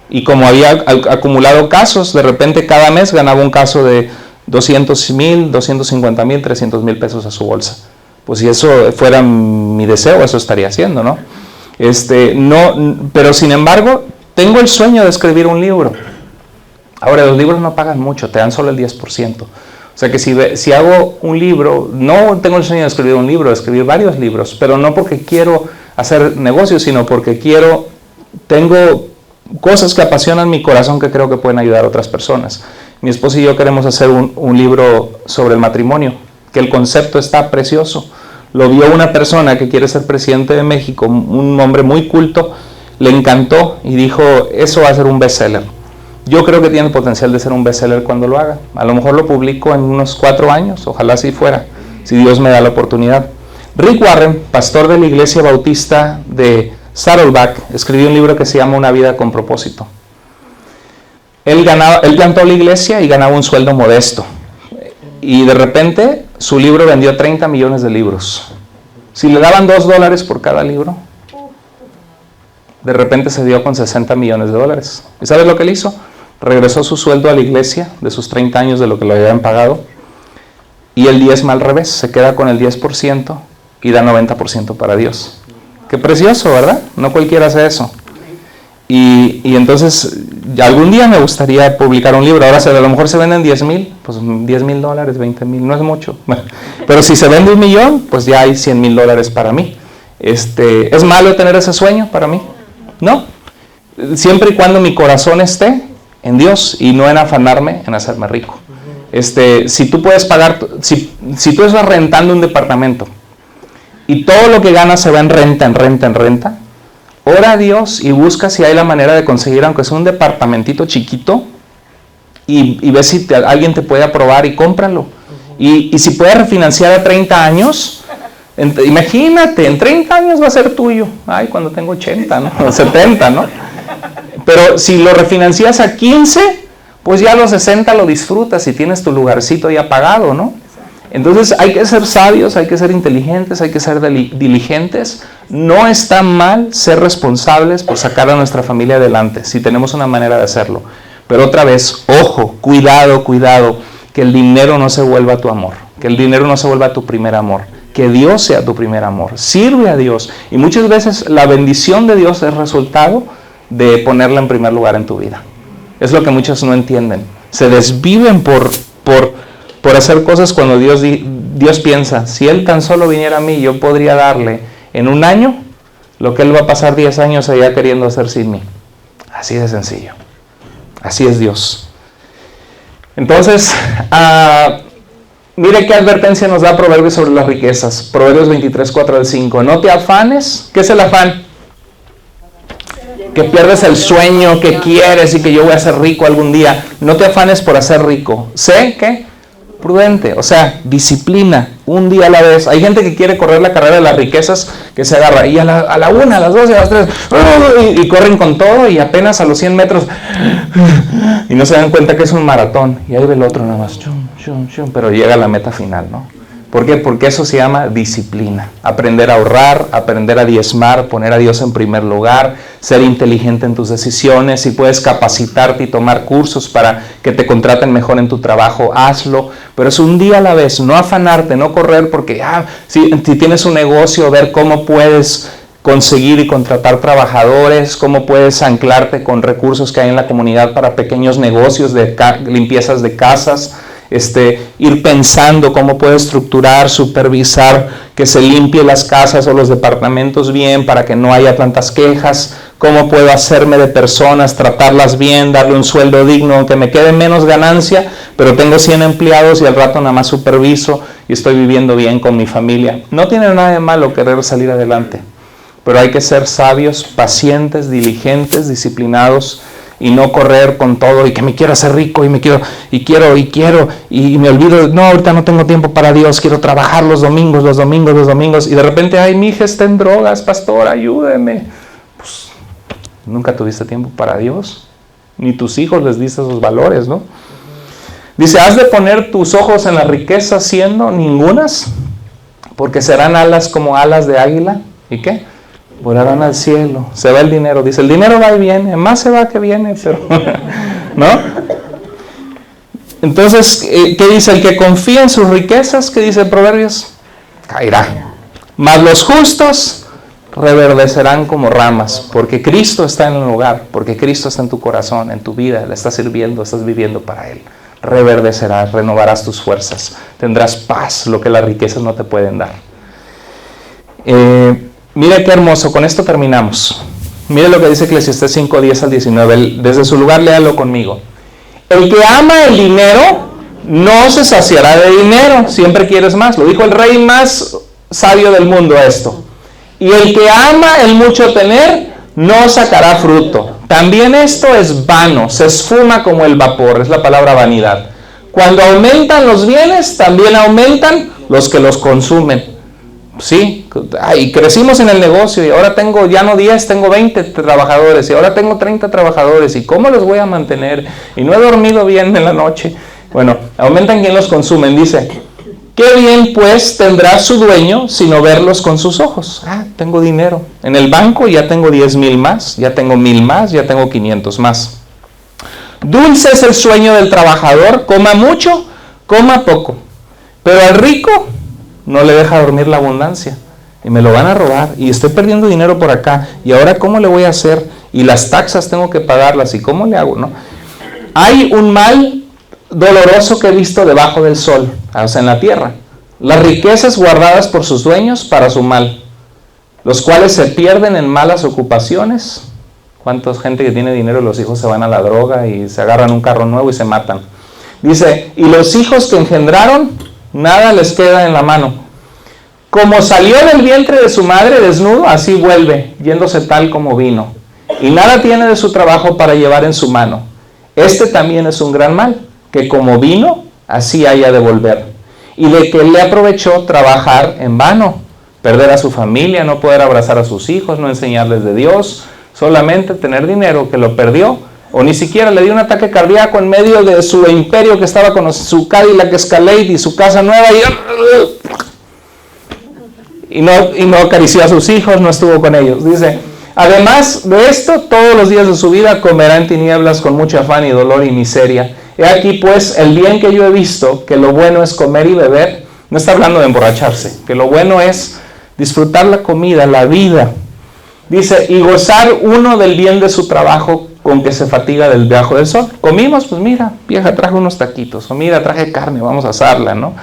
Y como había acumulado casos, de repente cada mes ganaba un caso de 200,000, 250,000, 300,000 pesos a su bolsa. Pues si eso fuera mi deseo, eso estaría haciendo, ¿no? Pero sin embargo, tengo el sueño de escribir un libro. Ahora, los libros no pagan mucho, te dan solo el 10%. O sea que si hago un libro, no tengo el sueño de escribir un libro, de escribir varios libros, pero no porque quiero hacer negocios, sino porque tengo cosas que apasionan mi corazón que creo que pueden ayudar a otras personas. Mi esposo y yo queremos hacer un libro sobre el matrimonio, que el concepto está precioso. Lo vio una persona que quiere ser presidente de México, un hombre muy culto, le encantó y dijo, eso va a ser un bestseller. Yo creo que tiene el potencial de ser un bestseller cuando lo haga. A lo mejor lo publico en unos 4 años, ojalá así fuera, si Dios me da la oportunidad. Rick Warren, pastor de la Iglesia Bautista de Saddleback, escribió un libro que se llama Una vida con propósito. Él plantó la iglesia y ganaba un sueldo modesto. Y de repente su libro vendió 30 millones de libros. Si le daban $2 por cada libro, de repente se dio con 60 millones de dólares. ¿Y sabes lo que él hizo? Regresó su sueldo a la iglesia de sus 30 años de lo que le habían pagado. Y el diezma al revés, se queda con el 10% y da 90% para Dios. Qué precioso, ¿verdad? No cualquiera hace eso. Y entonces, algún día me gustaría publicar un libro. Ahora, a lo mejor se venden 10,000, pues $10,000, 20,000, no es mucho. Pero si se vende 1,000,000, pues ya hay $100,000 para mí. ¿Es malo tener ese sueño para mí? No. Siempre y cuando mi corazón esté en Dios y no en afanarme en hacerme rico. Si tú puedes pagar, si tú estás rentando un departamento, y todo lo que ganas se va en renta, ora a Dios y busca si hay la manera de conseguir, aunque sea un departamentito chiquito, y ve si alguien te puede aprobar y cómpralo. Y si puedes refinanciar a 30 años, imagínate, en 30 años va a ser tuyo. Ay, cuando tengo 80, ¿no? O 70, ¿no? Pero si lo refinancias a 15, pues ya a los 60 lo disfrutas y tienes tu lugarcito ya pagado, ¿no? Entonces hay que ser sabios, hay que ser inteligentes, hay que ser diligentes. No está mal ser responsables por sacar a nuestra familia adelante, si tenemos una manera de hacerlo. Pero otra vez, ojo, cuidado, que el dinero no se vuelva tu amor, que el dinero no se vuelva tu primer amor, que Dios sea tu primer amor. Sirve a Dios. Y muchas veces la bendición de Dios es resultado de ponerla en primer lugar en tu vida. Es lo que muchos no entienden. Se desviven por hacer cosas cuando Dios piensa, si Él tan solo viniera a mí, yo podría darle en 1 año lo que Él va a pasar 10 años allá queriendo hacer sin mí. Así de sencillo. Así es Dios. Entonces, mire qué advertencia nos da Proverbios sobre las riquezas. Proverbios 23, 4 al 5. No te afanes. ¿Qué es el afán? Que pierdes el sueño, que quieres y que yo voy a ser rico algún día. No te afanes por hacer rico. Sé que prudente, o sea, disciplina, un día a la vez. Hay gente que quiere correr la carrera de las riquezas, que se agarra y a la 1, a las 2, a las 3 y corren con todo y apenas a los 100 metros y no se dan cuenta que es un maratón y ahí ve el otro nada más, pero llega a la meta final, ¿no? ¿Por qué? Porque eso se llama disciplina. Aprender a ahorrar, aprender a diezmar, poner a Dios en primer lugar, ser inteligente en tus decisiones. Si puedes capacitarte y tomar cursos para que te contraten mejor en tu trabajo, hazlo. Pero es un día a la vez, no afanarte, no correr porque si tienes un negocio, ver cómo puedes conseguir y contratar trabajadores, cómo puedes anclarte con recursos que hay en la comunidad para pequeños negocios de limpiezas de casas. Ir pensando cómo puedo estructurar, supervisar que se limpie las casas o los departamentos bien para que no haya tantas quejas, cómo puedo hacerme de personas, tratarlas bien, darle un sueldo digno, aunque me quede menos ganancia, pero tengo 100 empleados y al rato nada más superviso y estoy viviendo bien con mi familia. No tiene nada de malo querer salir adelante, pero hay que ser sabios, pacientes, diligentes, disciplinados, y no correr con todo y que me quiero hacer rico y me quiero y me olvido, no, ahorita no tengo tiempo para Dios, quiero trabajar los domingos y de repente, ay, mi hija está en drogas, pastor, ayúdeme. Pues nunca tuviste tiempo para Dios, ni tus hijos les diste esos valores, ¿no? Dice, has de poner tus ojos en la riqueza siendo ningunas, porque serán alas como alas de águila. ¿Y qué? Volarán al cielo. Se va el dinero. Dice, el dinero va y viene, más se va que viene, pero ¿no? Entonces, ¿qué dice? El que confía en sus riquezas, ¿qué dice Proverbios? Caerá. Mas los justos reverdecerán como ramas, porque Cristo está en el hogar, porque Cristo está en tu corazón, en tu vida, le estás sirviendo, estás viviendo para Él. Reverdecerás, renovarás tus fuerzas, tendrás paz, lo que las riquezas no te pueden dar. Mire qué hermoso, con esto terminamos. Mire lo que dice Eclesiastés 5, 10 al 19. Desde su lugar, léalo conmigo. El que ama el dinero no se saciará de dinero, siempre quieres más. Lo dijo el rey más sabio del mundo esto. Y el que ama el mucho tener no sacará fruto. También esto es vano, se esfuma como el vapor, es la palabra vanidad. Cuando aumentan los bienes, también aumentan los que los consumen. Sí, y crecimos en el negocio y ahora tengo ya no 10, tengo 20 trabajadores y ahora tengo 30 trabajadores y ¿cómo los voy a mantener? Y no he dormido bien en la noche. Bueno, aumentan quien los consumen, dice, qué bien pues tendrá su dueño sino verlos con sus ojos. Tengo dinero. En el banco ya tengo 10,000 más, ya tengo 1,000 más, ya tengo 500 más. Dulce es el sueño del trabajador, coma mucho, coma poco, pero al rico no le deja dormir la abundancia y me lo van a robar y estoy perdiendo dinero por acá y ahora ¿cómo le voy a hacer? Y las taxas tengo que pagarlas y ¿cómo le hago? ¿No? Hay un mal doloroso que he visto debajo del sol, o sea, en la tierra. Las riquezas guardadas por sus dueños para su mal, los cuales se pierden en malas ocupaciones. ¿Cuánta gente que tiene dinero, los hijos se van a la droga y se agarran un carro nuevo y se matan? Dice, y los hijos que engendraron, nada les queda en la mano. Como salió del vientre de su madre desnudo, así vuelve, yéndose tal como vino. Y nada tiene de su trabajo para llevar en su mano. Este también es un gran mal, que como vino, así haya de volver. Y de que le aprovechó trabajar en vano, perder a su familia, no poder abrazar a sus hijos, no enseñarles de Dios, solamente tener dinero que lo perdió, o ni siquiera le dio un ataque cardíaco en medio de su imperio que estaba con su Cadillac Escalade y su casa nueva y no acarició a sus hijos, no estuvo con ellos. Dice, además de esto, todos los días de su vida comerá en tinieblas con mucho afán y dolor y miseria. He aquí pues el bien que yo he visto, que lo bueno es comer y beber. No está hablando de emborracharse, que lo bueno es disfrutar la comida, la vida. Dice, y gozar uno del bien de su trabajo con que se fatiga del debajo del sol. Comimos, pues mira, vieja, traje unos taquitos, o mira, traje carne, vamos a asarla, ¿no?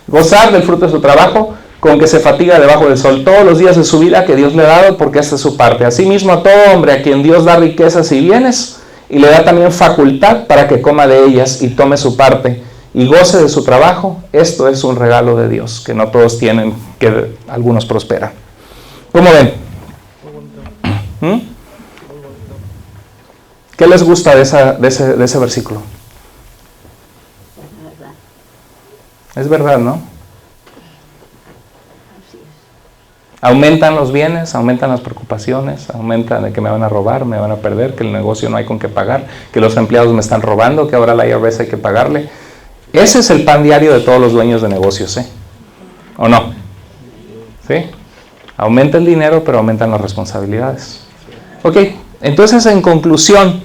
Gozar del fruto de su trabajo con que se fatiga debajo del sol todos los días de su vida que Dios le ha dado, porque esta es su parte. Asimismo a todo hombre a quien Dios da riquezas y bienes, y le da también facultad para que coma de ellas y tome su parte, y goce de su trabajo, esto es un regalo de Dios, que no todos tienen, que algunos prosperan. ¿Cómo ven? ¿Qué les gusta de ese versículo? Es verdad, ¿no? Aumentan los bienes, aumentan las preocupaciones, aumentan de que me van a robar, me van a perder, que el negocio no hay con qué pagar, que los empleados me están robando, que ahora la IRS hay que pagarle. Ese es el pan diario de todos los dueños de negocios, ¿eh? ¿O no? ¿Sí? Aumenta el dinero, pero aumentan las responsabilidades. Ok, entonces en conclusión,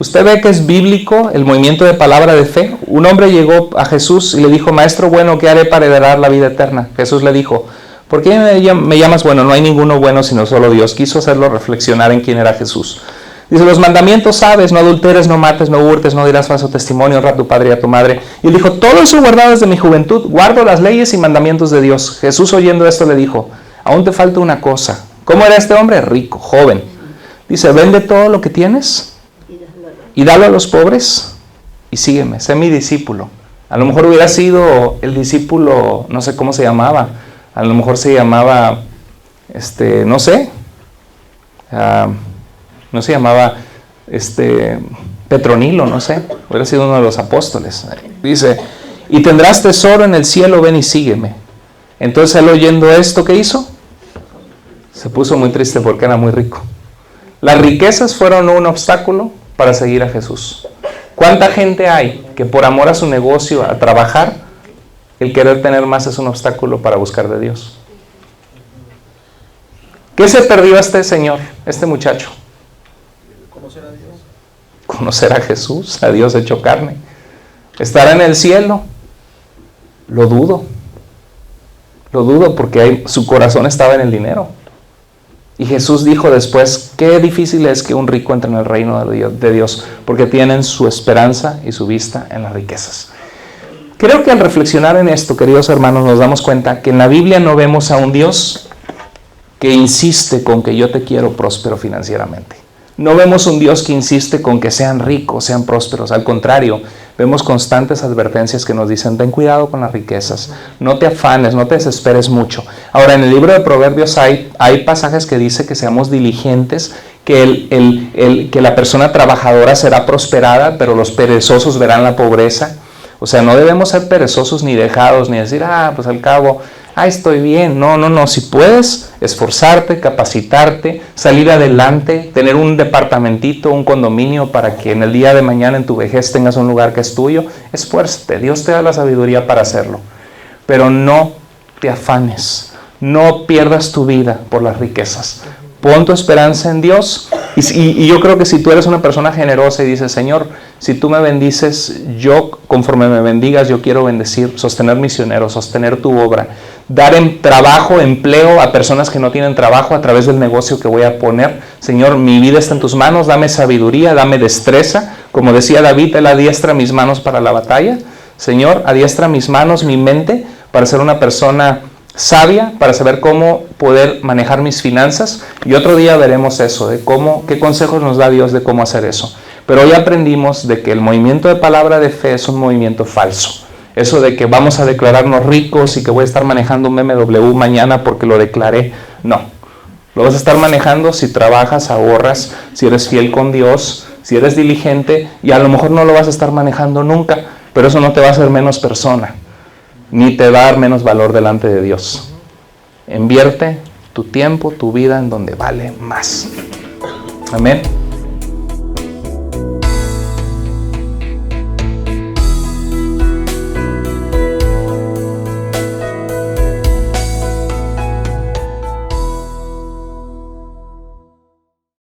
¿usted ve que es bíblico el movimiento de palabra de fe? Un hombre llegó a Jesús y le dijo, Maestro bueno, ¿qué haré para heredar la vida eterna? Jesús le dijo, ¿por qué me llamas bueno? No hay ninguno bueno sino solo Dios. Quiso hacerlo reflexionar en quién era Jesús. Dice, los mandamientos sabes, no adulteres, no mates, no hurtes, no dirás falso testimonio, honra a tu padre y a tu madre. Y él dijo, todo eso guardado desde mi juventud, guardo las leyes y mandamientos de Dios. Jesús oyendo esto le dijo, aún te falta una cosa. ¿Cómo era este hombre? Rico, joven. Dice, vende todo lo que tienes y dalo a los pobres y sígueme, sé mi discípulo. A lo mejor hubiera sido el discípulo, no sé cómo se llamaba, a lo mejor se llamaba, no sé, no se llamaba Petronilo, no sé, hubiera sido uno de los apóstoles. Dice, y tendrás tesoro en el cielo, ven y sígueme. Entonces él oyendo esto, ¿qué hizo? Se puso muy triste porque era muy rico. Las riquezas fueron un obstáculo para seguir a Jesús. ¿Cuánta gente hay que por amor a su negocio, a trabajar, el querer tener más es un obstáculo para buscar de Dios? ¿Qué se perdió este señor, este muchacho? Conocer a Dios. Conocer a Jesús, a Dios hecho carne. Estar en el cielo, lo dudo. Lo dudo porque su corazón estaba en el dinero. Y Jesús dijo después, qué difícil es que un rico entre en el reino de Dios, porque tienen su esperanza y su vista en las riquezas. Creo que al reflexionar en esto, queridos hermanos, nos damos cuenta que en la Biblia no vemos a un Dios que insiste con que yo te quiero próspero financieramente. No vemos un Dios que insiste con que sean ricos, sean prósperos. Al contrario, vemos constantes advertencias que nos dicen, ten cuidado con las riquezas, no te afanes, no te desesperes mucho. Ahora, en el libro de Proverbios hay pasajes que dice que seamos diligentes, que la persona trabajadora será prosperada, pero los perezosos verán la pobreza. O sea, no debemos ser perezosos ni dejados, ni decir, pues al cabo, estoy bien. No, si puedes esforzarte, capacitarte, salir adelante, tener un departamentito, un condominio para que en el día de mañana en tu vejez tengas un lugar que es tuyo, esfuérzate, Dios te da la sabiduría para hacerlo. Pero no te afanes, no pierdas tu vida por las riquezas. Pon tu esperanza en Dios y yo creo que si tú eres una persona generosa y dices, Señor, si tú me bendices, yo conforme me bendigas, yo quiero bendecir, sostener misioneros, sostener tu obra, dar trabajo, empleo a personas que no tienen trabajo a través del negocio que voy a poner. Señor, mi vida está en tus manos, dame sabiduría, dame destreza. Como decía David, Él adiestra mis manos para la batalla. Señor, adiestra mis manos, mi mente, para ser una persona sabia, para saber cómo poder manejar mis finanzas. Y otro día veremos eso, de qué consejos nos da Dios de cómo hacer eso. Pero hoy aprendimos de que el movimiento de palabra de fe es un movimiento falso. Eso de que vamos a declararnos ricos y que voy a estar manejando un BMW mañana porque lo declaré, no. Lo vas a estar manejando si trabajas, ahorras, si eres fiel con Dios, si eres diligente, y a lo mejor no lo vas a estar manejando nunca, pero eso no te va a hacer menos persona, ni te va a dar menos valor delante de Dios. Invierte tu tiempo, tu vida en donde vale más. Amén.